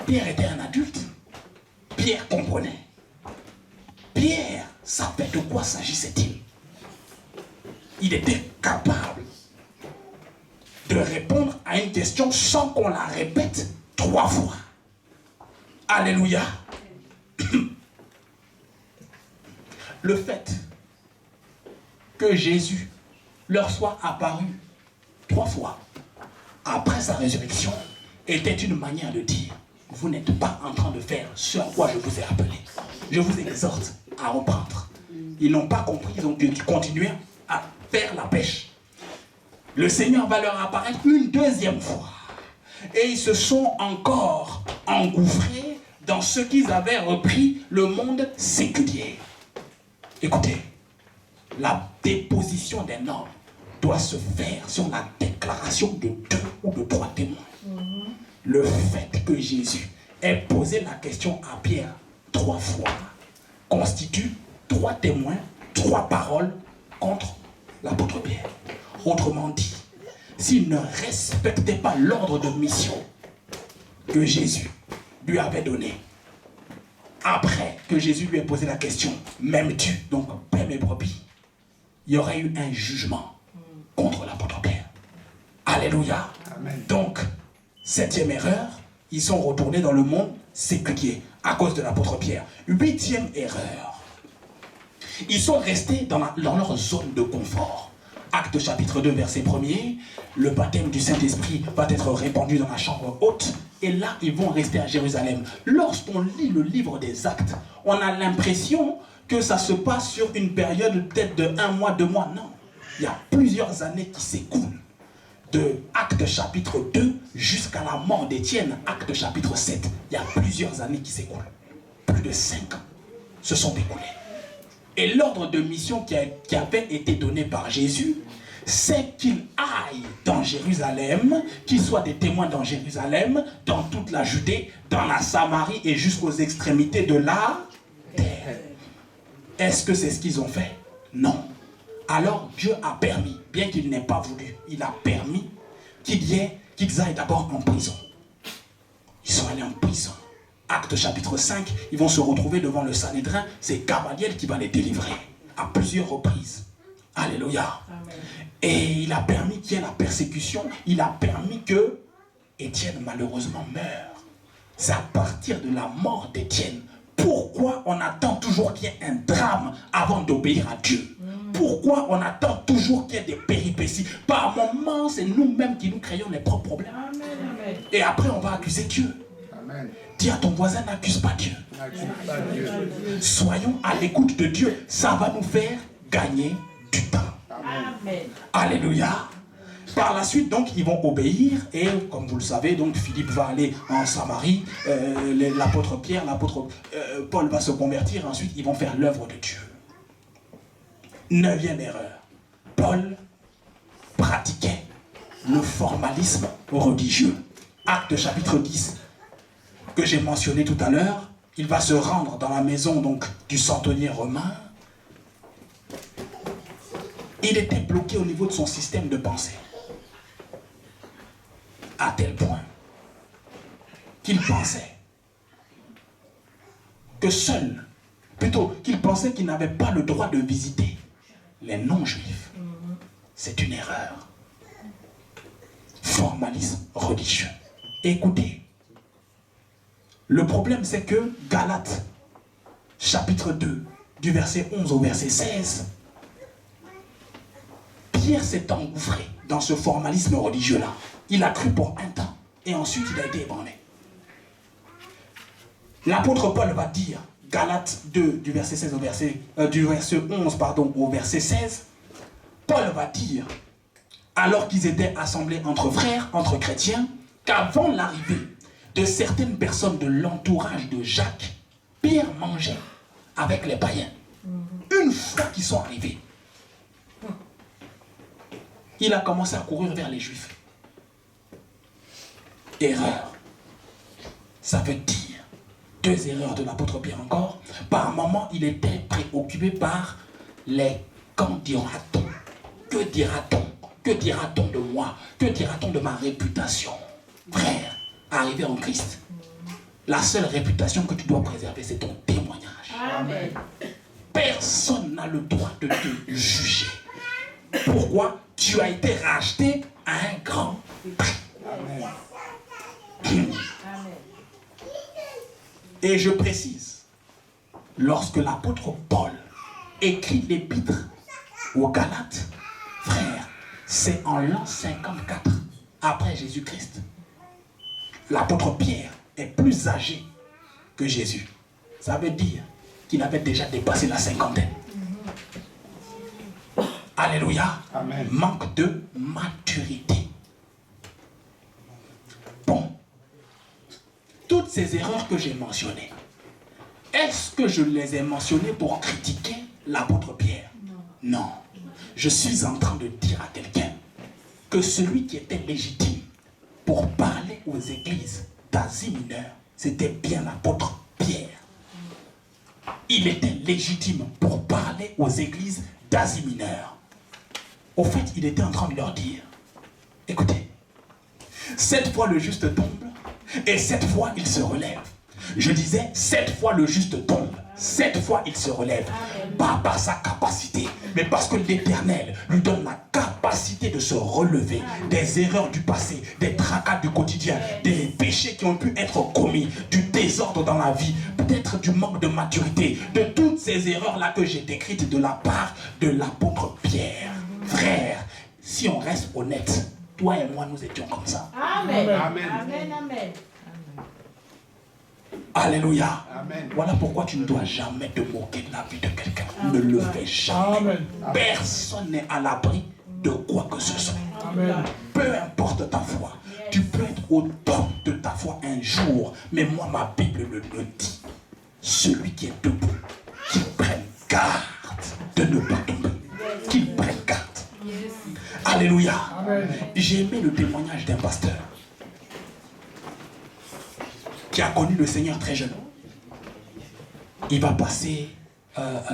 Speaker 1: Pierre était un adulte. Pierre comprenait. Pierre savait de quoi s'agissait-il. Il était capable de répondre à une question sans qu'on la répète 3 fois. Alléluia. Le fait que Jésus leur soit apparu 3 fois après sa résurrection était une manière de dire: vous n'êtes pas en train de faire ce à quoi je vous ai appelé. Je vous exhorte à reprendre. Ils n'ont pas compris, ils ont dû continuer à faire la pêche. Le Seigneur va leur apparaître une 2e fois. Et ils se sont encore engouffrés dans ce qu'ils avaient repris, le monde séculier. Écoutez, la déposition d'un homme doit se faire sur la déclaration de 2 ou de 3 témoins. Le fait que Jésus ait posé la question à Pierre 3 fois constitue 3 témoins, 3 paroles contre l'apôtre Pierre. Autrement dit, s'il ne respectait pas l'ordre de mission que Jésus lui avait donné, après que Jésus lui ait posé la question, m'aimes-tu? Donc, paie mes brebis. Il y aurait eu un jugement contre l'apôtre Pierre. Alléluia. Amen. Donc, 7e erreur, ils sont retournés dans le monde séculier à cause de l'apôtre Pierre. 8e erreur, ils sont restés dans leur zone de confort. Acte chapitre 2, verset 1er, le baptême du Saint-Esprit va être répandu dans la chambre haute. Et là, ils vont rester à Jérusalem. Lorsqu'on lit le livre des Actes, on a l'impression que ça se passe sur une période peut-être de 1 mois, 2 mois. Non, il y a plusieurs années qui s'écoulent. De Acte chapitre 2 jusqu'à la mort d'Étienne, Acte chapitre 7. Il y a plusieurs années qui s'écoulent. Plus de 5 ans se sont écoulés. Et l'ordre de mission qui avait été donné par Jésus, c'est qu'il aille dans Jérusalem, qu'il soit des témoins dans Jérusalem, dans toute la Judée, dans la Samarie et jusqu'aux extrémités de la terre. Est-ce que c'est ce qu'ils ont fait? Non. Alors Dieu a permis, bien qu'il n'ait pas voulu, il a permis qu'ils aillent d'abord en prison. Ils sont allés en prison. Acte chapitre 5, ils vont se retrouver devant le Sanhédrin. C'est Gamaliel qui va les délivrer à plusieurs reprises. Alléluia. Amen. Et il a permis qu'il y ait la persécution. Il a permis que Étienne malheureusement meure. C'est à partir de la mort d'Étienne. Pourquoi on attend toujours qu'il y ait un drame avant d'obéir à Dieu? Pourquoi on attend toujours qu'il y ait des péripéties? Par moments, c'est nous-mêmes qui nous créons les propres problèmes. Amen. Et après, on va accuser Dieu. Amen. Dis à ton voisin, n'accuse pas Dieu. Pas Dieu. Soyons à l'écoute de Dieu. Ça va nous faire gagner du temps. Amen. Alléluia. Par la suite, donc, ils vont obéir. Et comme vous le savez, donc, Philippe va aller en Samarie. L'apôtre Pierre, l'apôtre Paul va se convertir. Ensuite, ils vont faire l'œuvre de Dieu. 9e erreur. Paul pratiquait le formalisme religieux. Acte chapitre 10 que j'ai mentionné tout à l'heure, il va se rendre dans la maison donc du centenier romain. Il était bloqué au niveau de son système de pensée. À tel point qu'il pensait que seul, plutôt qu'il pensait qu'il n'avait pas le droit de visiter les non-juifs. C'est une erreur. Formalisme religieux. Écoutez, le problème c'est que Galates, chapitre 2, du verset 11 au verset 16, Pierre s'est engouffré dans ce formalisme religieux-là. Il a cru pour un temps et ensuite il a été ébranlé. L'apôtre Paul va dire, Galates 2, du verset 16 au verset, du verset 11 au verset 16, Paul va dire, alors qu'ils étaient assemblés entre frères, entre chrétiens, qu'avant l'arrivée de certaines personnes de l'entourage de Jacques, Pierre mangeait avec les païens. Une fois qu'ils sont arrivés, il a commencé à courir vers les Juifs. Erreur. Ça veut dire, deux erreurs de l'apôtre Pierre encore. Par moment, il était préoccupé par les qu'en dira-t-on? Que dira-t-on? Que dira-t-on de moi? Que dira-t-on de ma réputation? Frère, arrivé en Christ, la seule réputation que tu dois préserver, c'est ton témoignage.
Speaker 3: Amen.
Speaker 1: Personne n'a le droit de te juger. Pourquoi? Tu as été racheté à un grand prix.
Speaker 3: Amen.
Speaker 1: Et je précise, lorsque l'apôtre Paul écrit l'épître aux Galates, frère, c'est en l'an 54 après Jésus-Christ. L'apôtre Pierre est plus âgé que Jésus. Ça veut dire qu'il avait déjà dépassé la cinquantaine. Alléluia.
Speaker 2: Amen.
Speaker 1: Manque de maturité. Bon. Toutes ces erreurs que j'ai mentionnées, est-ce que je les ai mentionnées pour critiquer l'apôtre Pierre? Non. Je suis en train de dire à quelqu'un que celui qui était légitime pour parler aux églises d'Asie mineure, c'était bien l'apôtre Pierre. Il était légitime pour parler aux églises d'Asie mineure. Au fait, il était en train de leur dire, écoutez, 7 fois le juste tombe, et 7 fois il se relève. Je disais, 7 fois le juste tombe, 7 fois il se relève. Pas par sa capacité, mais parce que l'Éternel lui donne la capacité de se relever des erreurs du passé, des tracas du quotidien, des péchés qui ont pu être commis, du désordre dans la vie, peut-être du manque de maturité, de toutes ces erreurs-là que j'ai décrites de la part de l'apôtre Pierre. Frère, si on reste honnête, toi et moi, nous étions comme ça.
Speaker 3: Amen.
Speaker 2: Amen.
Speaker 3: Amen. Amen.
Speaker 1: Alléluia.
Speaker 2: Amen.
Speaker 1: Voilà pourquoi tu ne dois jamais te moquer de la vie de quelqu'un. Ne le fais jamais.
Speaker 2: Amen.
Speaker 1: Personne n'est à l'abri de quoi que ce soit.
Speaker 2: Amen.
Speaker 1: Peu importe ta foi. Tu peux être au top de ta foi un jour. Mais moi, ma Bible le dit. Celui qui est debout, qu'il prenne garde de ne pas tomber. Qu'il prenne garde. Alléluia.
Speaker 2: Amen.
Speaker 1: J'ai aimé le témoignage d'un pasteur qui a connu le Seigneur très jeune. Il va passer,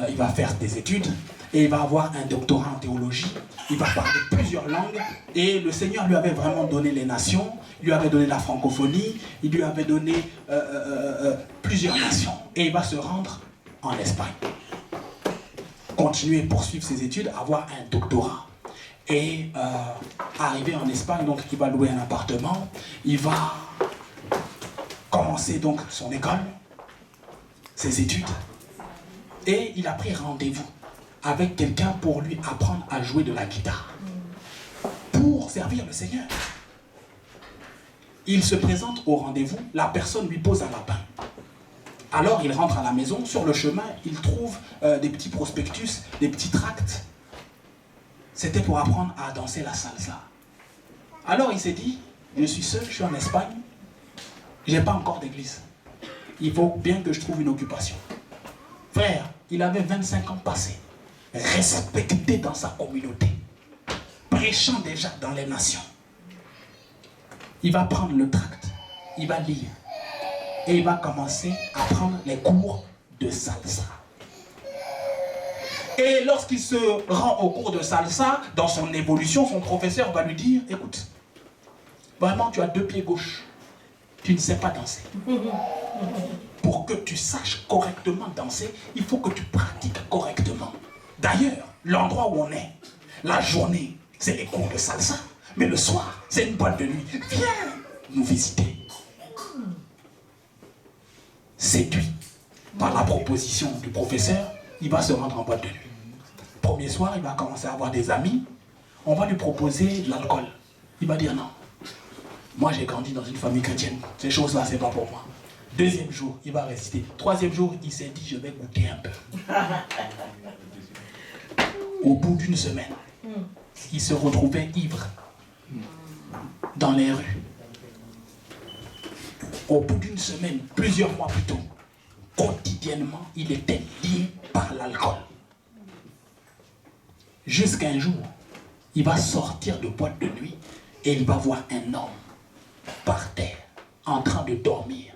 Speaker 1: il va faire des études et il va avoir un doctorat en théologie. Il va parler plusieurs langues et le Seigneur lui avait vraiment donné les nations, il lui avait donné la francophonie, il lui avait donné plusieurs nations. Et il va se rendre en Espagne. Continuer, poursuivre ses études, avoir un doctorat. Et arriver en Espagne, donc il va louer un appartement, il va commencer donc son école, ses études, et il a pris rendez-vous avec quelqu'un pour lui apprendre à jouer de la guitare, pour servir le Seigneur. Il se présente au rendez-vous, la personne lui pose un lapin. Alors il rentre à la maison, sur le chemin, il trouve des petits prospectus, des petits tracts. C'était pour apprendre à danser la salsa. Alors il s'est dit, je suis seul, je suis en Espagne, je n'ai pas encore d'église. Il faut bien que je trouve une occupation. Frère, il avait 25 ans passés, respecté dans sa communauté. prêchant déjà dans les nations. Il va prendre le tract, il va lire et il va commencer à prendre les cours de salsa. Et lorsqu'il se rend au cours de salsa, dans son évolution, son professeur va lui dire, écoute, vraiment tu as 2 pieds gauches, tu ne sais pas danser. Pour que tu saches correctement danser, il faut que tu pratiques correctement. D'ailleurs, l'endroit où on est, la journée, c'est les cours de salsa. Mais le soir, c'est une boîte de nuit. Viens nous visiter. Séduit par la proposition du professeur, il va se rendre en boîte de nuit. Premier soir, il va commencer à avoir des amis. On va lui proposer de l'alcool. Il va dire non. Moi, j'ai grandi dans une famille chrétienne. Ces choses-là, c'est pas pour moi. Deuxième jour, il va réciter. Troisième jour, il s'est dit, je vais goûter un peu. Au bout d'une semaine, il se retrouvait ivre dans les rues. Au bout d'une semaine, plusieurs mois plus tôt, quotidiennement, il était lié par l'alcool. Jusqu'à un jour, il va sortir de boîte de nuit et il va voir un homme par terre, en train de dormir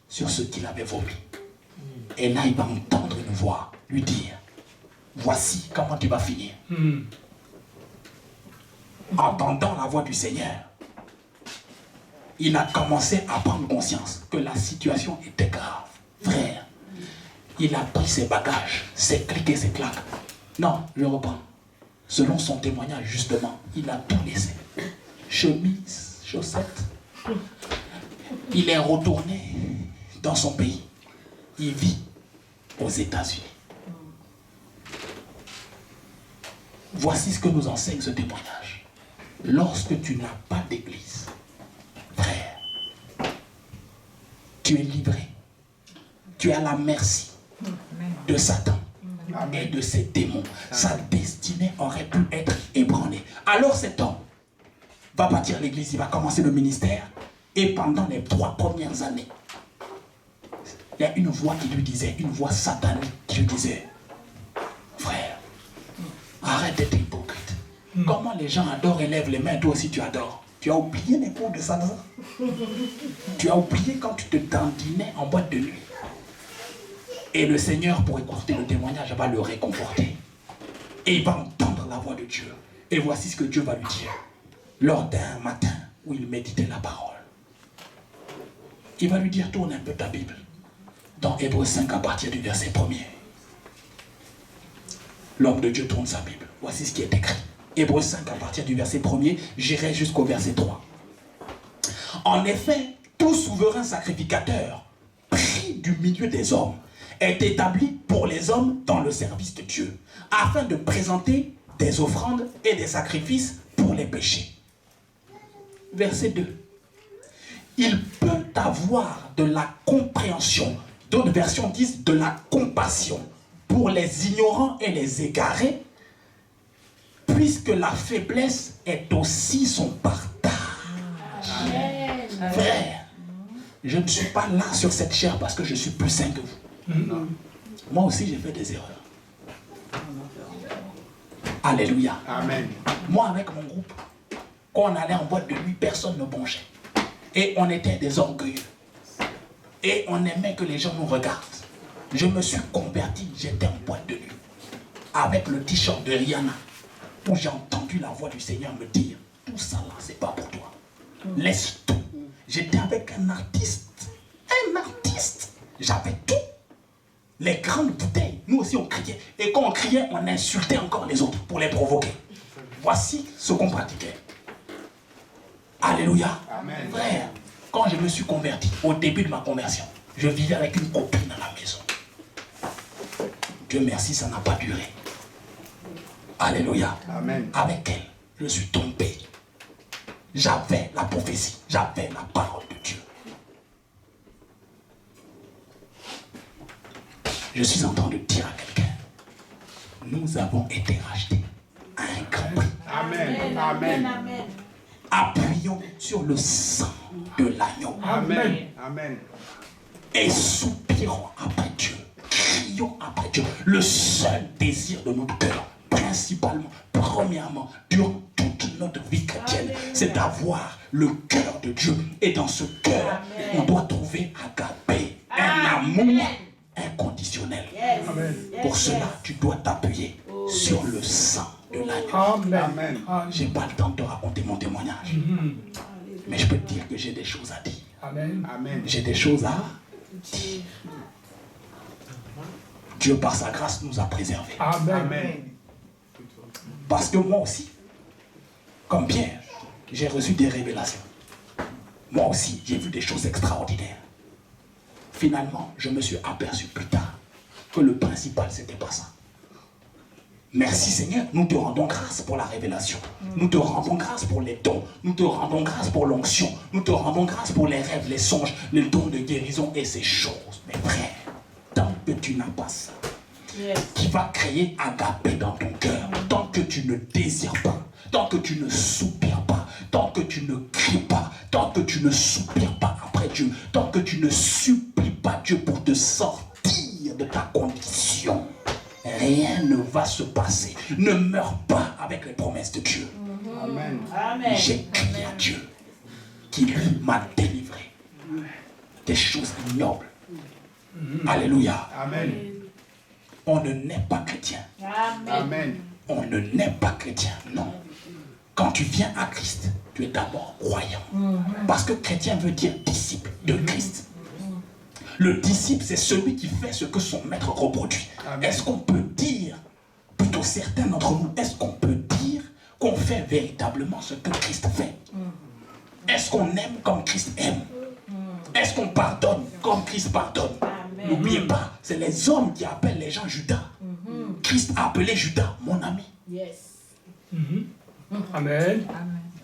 Speaker 1: sur ce qu'il avait vomi. Et là, il va entendre une voix lui dire, voici comment tu vas finir. Entendant la voix du Seigneur, il a commencé à prendre conscience que la situation était grave. Frère, il a pris ses bagages, ses clics et ses claques. Non, je reprends. Selon son témoignage, justement, il a tout laissé. Chemise, chaussettes. Il est retourné dans son pays. Il vit aux États-Unis. Voici ce que nous enseigne ce témoignage. Lorsque tu n'as pas d'église, frère, tu es livré. Tu es à la merci de Satan et de ses démons. Sa destinée aurait pu être ébranlée. Alors cet homme va partir à l'église, il va commencer le ministère. Et pendant les 3 premières années, il y a une voix qui lui disait, une voix satanique qui lui disait, frère, arrête d'être hypocrite. Comment les gens adorent et lèvent les mains, toi aussi tu adores. Tu as oublié les cours de salsa. Tu as oublié quand tu te dandinais en boîte de nuit. Et le Seigneur, pour écouter le témoignage, va le réconforter. Et il va entendre la voix de Dieu. Et voici ce que Dieu va lui dire. Lors d'un matin où il méditait la parole, il va lui dire, tourne un peu ta Bible. Dans Hébreux 5 à partir du verset 1er. L'homme de Dieu tourne sa Bible. Voici ce qui est écrit. Hébreux 5 à partir du verset 1er, j'irai jusqu'au verset 3. En effet, tout souverain sacrificateur, pris du milieu des hommes, est établi pour les hommes dans le service de Dieu, afin de présenter des offrandes et des sacrifices pour les péchés. Verset 2. Il peut avoir de la compréhension, d'autres versions disent de la compassion, pour les ignorants et les égarés, puisque la faiblesse est aussi son partage. Amen. Frère, je ne suis pas là sur cette chair parce que je suis plus saint que vous. Moi aussi j'ai fait des erreurs. Alléluia. Amen. Moi avec mon groupe, quand on allait en boîte de nuit, personne ne bronchait. Et on était des orgueilleux. Et on aimait que les gens nous regardent. Je me suis converti, j'étais en boîte de nuit. Avec le t-shirt de Rihanna. Où j'ai entendu la voix du Seigneur me dire, tout ça là, c'est pas pour toi. Laisse tout. J'étais avec un artiste. J'avais tout. Les grandes bouteilles, nous aussi on criait. Et quand on criait, on insultait encore les autres pour les provoquer. Voici ce qu'on pratiquait. Alléluia. Amen. Frère, quand je me suis converti, au début de ma conversion, je vivais avec une copine à la maison. Dieu merci, ça n'a pas duré. Alléluia. Amen. Avec elle, je suis tombé. J'avais la prophétie, j'avais la parole de Dieu. Je suis en train de dire à quelqu'un, nous avons été rachetés à un grand prix. Amen. Amen. Amen. Appuyons sur le sang de l'agneau. Amen. Amen. Et soupirons après Dieu. Crions après Dieu. Le seul désir de notre cœur, principalement, premièrement, durant toute notre vie chrétienne, c'est d'avoir le cœur de Dieu. Et dans ce cœur, on doit trouver agapé, un amour inconditionnel. Pour cela, tu dois t'appuyer sur le sang de l'agneau.
Speaker 2: Amen.
Speaker 1: J'ai pas le temps de te raconter mon témoignage. Mais je peux te dire que j'ai des choses à dire.
Speaker 2: Amen.
Speaker 1: J'ai des choses à dire. Dieu, par sa grâce, nous a préservés.
Speaker 2: Amen.
Speaker 1: Parce que moi aussi, comme Pierre, j'ai reçu des révélations. Moi aussi, j'ai vu des choses extraordinaires. Finalement, je me suis aperçu plus tard que le principal, c'était pas ça. Merci Seigneur, nous te rendons grâce pour la révélation. Nous te rendons grâce pour les dons. Nous te rendons grâce pour l'onction. Nous te rendons grâce pour les rêves, les songes, les dons de guérison et ces choses. Mais frère, tant que tu n'as pas ça, qui va créer agapé dans ton cœur, tant que tu ne désires pas, tant que tu ne soupires pas, tant que tu ne cries pas, tant que tu ne soupires pas après Dieu, tant que tu ne supplies pas Dieu pour te sortir de ta condition, rien ne va se passer. Ne meurs pas avec les promesses de Dieu.
Speaker 2: Amen.
Speaker 1: J'ai crié à Dieu qui lui m'a délivré des choses ignobles. Alléluia.
Speaker 2: Amen.
Speaker 1: On ne naît pas chrétien.
Speaker 2: Amen.
Speaker 1: On ne naît pas chrétien, non. Quand tu viens à Christ, tu es d'abord croyant. Parce que chrétien veut dire disciple de Christ. Le disciple, c'est celui qui fait ce que son maître reproduit. Est-ce qu'on peut dire, plutôt certains d'entre nous, est-ce qu'on peut dire qu'on fait véritablement ce que Christ fait? Est-ce qu'on aime comme Christ aime? Est-ce qu'on pardonne comme Christ pardonne? N'oubliez pas, c'est les hommes qui appellent les gens Judas. Christ a appelé Judas mon ami.
Speaker 2: Amen.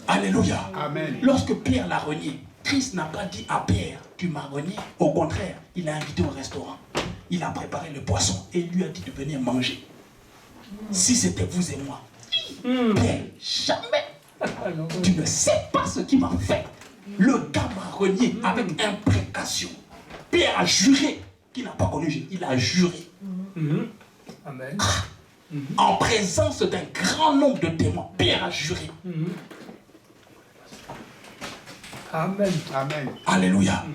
Speaker 1: Alléluia.
Speaker 2: Amen.
Speaker 1: Lorsque Pierre l'a renié, Christ n'a pas dit à Pierre, tu m'as renié. Au contraire, il l'a invité au restaurant. Il a préparé le poisson et lui a dit de venir manger. Si c'était vous et moi, Pierre, jamais. Tu ne sais pas ce qu'il m'a fait. Le gars m'a renié avec imprécation. Pierre a juré qu'il n'a pas connu Jésus. Il a juré.
Speaker 2: Amen.
Speaker 1: En présence d'un grand nombre de témoins, Pierre a juré.
Speaker 2: Amen. Amen.
Speaker 1: Alléluia.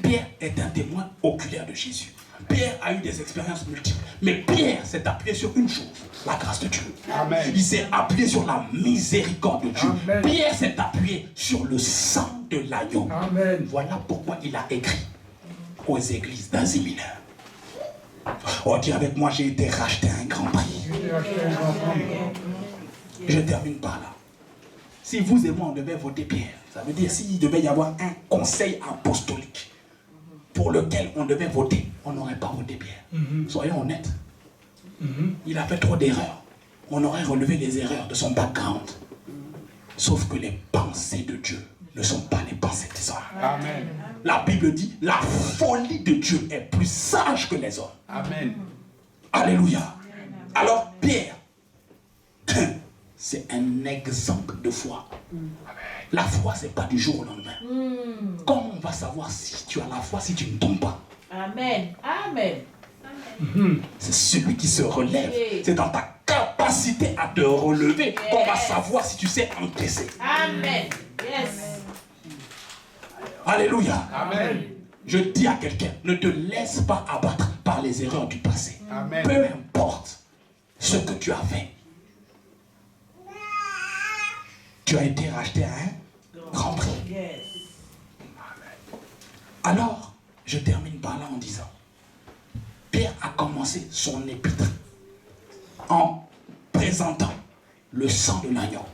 Speaker 1: Pierre est un témoin oculaire de Jésus. Pierre a eu des expériences multiples. Mais Pierre s'est appuyé sur une chose, la grâce de Dieu.
Speaker 2: Amen.
Speaker 1: Il s'est appuyé sur la miséricorde de Dieu.
Speaker 2: Amen.
Speaker 1: Pierre s'est appuyé sur le sang de l'agneau.
Speaker 2: Amen.
Speaker 1: Voilà pourquoi il a écrit aux églises d'Asie mineure. Oh, dis avec moi, j'ai été racheté à un grand prix. Je termine par là. Si vous et moi, on devait voter Pierre, ça veut dire s'il devait y avoir un conseil apostolique pour lequel on devait voter, on n'aurait pas voté Pierre. Soyons honnêtes. Il a fait trop d'erreurs. On aurait relevé les erreurs de son background. Sauf que les pensées de Dieu ne sont pas les pensées des hommes.
Speaker 2: Amen.
Speaker 1: La Bible dit, la folie de Dieu est plus sage que les hommes.
Speaker 2: Amen.
Speaker 1: Alléluia. Alors Pierre, c'est un exemple de foi. La foi, c'est pas du jour au lendemain. Comment on va savoir si tu as la foi si tu ne tombes pas?
Speaker 3: Amen. Amen.
Speaker 1: C'est celui qui se relève. C'est dans ta capacité à te relever qu'on va savoir si tu sais encaisser.
Speaker 3: Amen. Yes.
Speaker 1: Alléluia.
Speaker 2: Amen.
Speaker 1: Je dis à quelqu'un, ne te laisse pas abattre par les erreurs du passé.
Speaker 2: Amen.
Speaker 1: Peu importe ce que tu as fait. Tu as été racheté à un grand prix.
Speaker 3: Yes.
Speaker 1: Alors, je termine par là en disant, Pierre a commencé son épître en présentant le sang de l'agneau.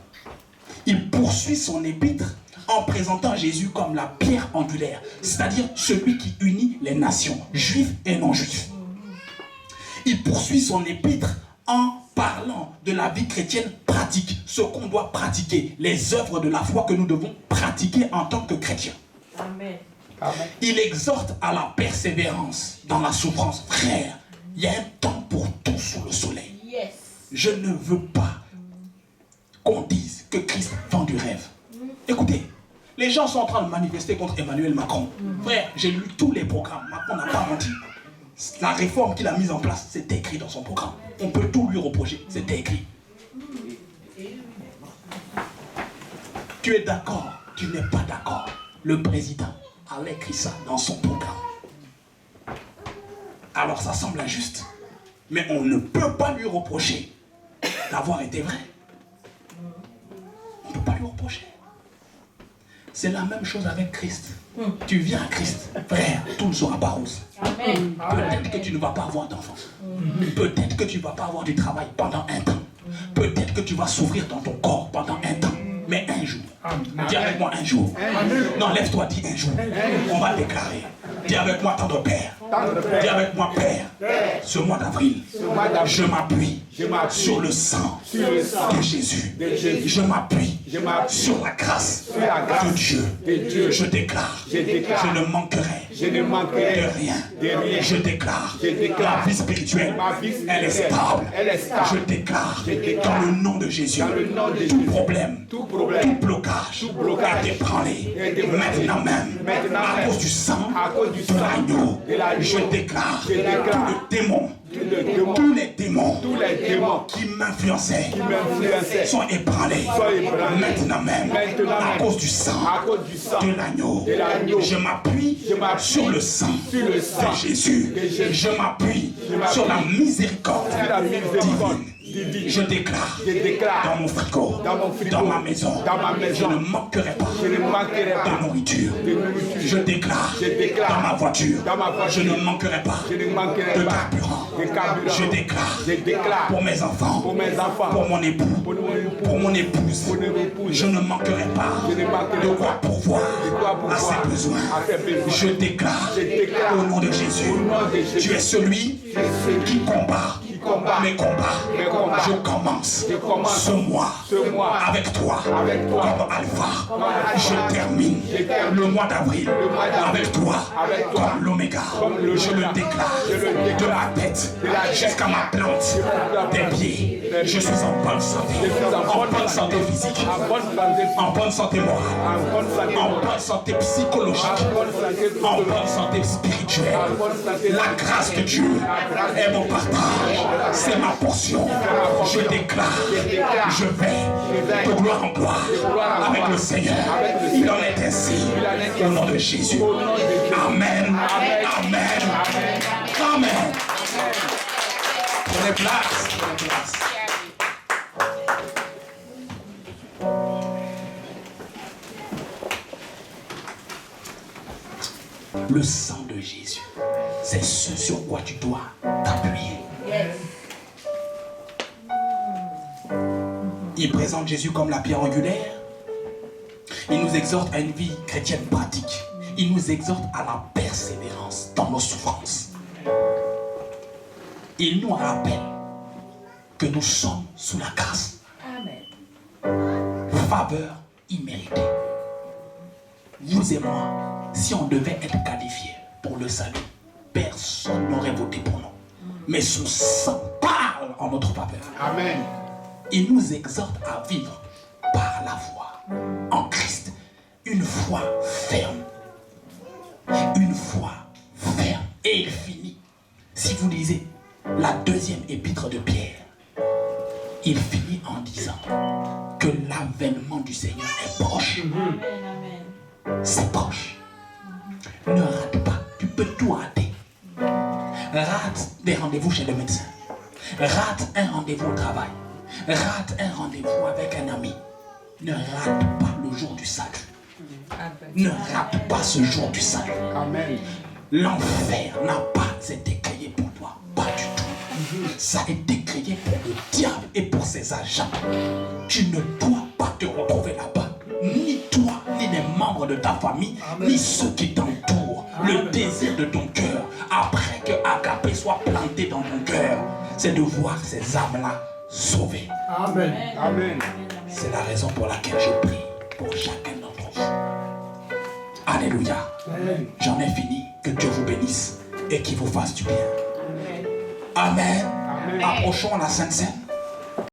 Speaker 1: Il poursuit son épître en présentant Jésus comme la pierre angulaire, c'est-à-dire celui qui unit les nations, juifs et non-juifs. Il poursuit son épître en parlant de la vie chrétienne pratique, ce qu'on doit pratiquer, les œuvres de la foi que nous devons pratiquer en tant que chrétiens.
Speaker 3: Amen.
Speaker 2: Amen.
Speaker 1: Il exhorte à la persévérance dans la souffrance. Frère, il y a un temps pour tout sous le soleil.
Speaker 3: Yes.
Speaker 1: Je ne veux pas qu'on dise que Christ vend du rêve. Écoutez, les gens sont en train de manifester contre Emmanuel Macron. Frère, j'ai lu tous les programmes. Macron n'a pas menti. La réforme qu'il a mise en place, c'était écrit dans son programme. On peut tout lui reprocher, c'était écrit. Tu es d'accord, tu n'es pas d'accord. Le président a écrit ça dans son programme. Alors ça semble injuste, mais on ne peut pas lui reprocher d'avoir été vrai. On ne peut pas lui reprocher. C'est la même chose avec Christ. Tu viens à Christ, frère, tout ne sera pas rose.
Speaker 3: Amen.
Speaker 1: Peut-être que tu ne vas pas avoir d'enfant. Peut-être que tu ne vas pas avoir du travail pendant un temps. Peut-être que tu vas souffrir dans ton corps pendant un temps. Mais un jour, dis avec moi un jour. Non, lève-toi, dis un jour. On va déclarer. Dis avec moi, tendre Père. Dis avec moi, Père. Ce mois d'avril, je m'appuie sur le sang de Jésus. Je m'appuie sur la grâce de Dieu. Je déclare, je ne manquerai de rien. Je déclare, ma vie spirituelle, elle est stable. Je déclare, dans le nom de Jésus, tout problème, tout blocage est ébranlé. Maintenant même, à cause du sang de l'agneau, je déclare, tous les démons qui m'influençaient sont ébranlés. Maintenant même, à cause du sang de l'agneau, je m'appuie sur le sang de Jésus. Je m'appuie sur la miséricorde divine. Je déclare dans mon frigo, dans ma maison, je ne manquerai pas de nourriture. Je déclare dans ma voiture, je ne manquerai pas de carburant. Je déclare pour mes enfants, pour mon époux, pour mon épouse, je ne manquerai pas de quoi pourvoir à ses besoins. Je déclare au nom de Jésus, tu es celui qui combat mes combats. Je commence ce mois avec toi comme alpha. Je termine le mois d'avril avec toi comme l'oméga. Je le déclare de ma tête jusqu'à ma plante des pieds. Je suis en bonne santé physique, en bonne santé morale, en bonne santé psychologique, en bonne santé spirituelle. La grâce de Dieu est mon partage. C'est ma portion. Je déclare, je vais de gloire en gloire avec le Seigneur. Il en est ainsi au nom de Jésus. Amen. Amen. Amen. Prenez place. Prenez place. Le sang de Jésus, c'est ce sur quoi tu dois t'appuyer. Il présente Jésus comme la pierre angulaire. Il nous exhorte à une vie chrétienne pratique. Il nous exhorte à la persévérance dans nos souffrances. Il nous rappelle que nous sommes sous la grâce. Amen. Faveur imméritée. Vous et moi, si on devait être qualifiés pour le salut, personne n'aurait voté pour nous. Mais son sang parle en notre faveur.
Speaker 2: Amen.
Speaker 1: Il nous exhorte à vivre par la foi en Christ. Une foi ferme. Une foi ferme. Et il finit. Si vous lisez la deuxième épître de Pierre, il finit en disant que l'avènement du Seigneur est proche. C'est proche. Ne rate pas. Tu peux tout rater. Rate des rendez-vous chez le médecin. Rate un rendez-vous au travail. Rate un rendez-vous avec un ami. Ne rate pas le jour du salut. Ne rate pas ce jour du salut.
Speaker 2: Amen.
Speaker 1: L'enfer n'a pas été créé pour toi. Pas du tout. Ça a été créé pour le diable et pour ses agents. Tu ne dois pas te retrouver là-bas. Ni toi, ni les membres de ta famille, ni ceux qui t'entourent. Le désir de ton cœur, après que Agapé soit planté dans ton cœur, c'est de voir ces âmes-là sauvées.
Speaker 2: Amen. Amen.
Speaker 1: C'est la raison pour laquelle je prie pour chacun d'entre vous. Alléluia.
Speaker 2: Amen.
Speaker 1: J'en ai fini. Que Dieu vous bénisse et qu'il vous fasse du bien. Amen.
Speaker 2: Amen.
Speaker 1: Approchons la Sainte Seine.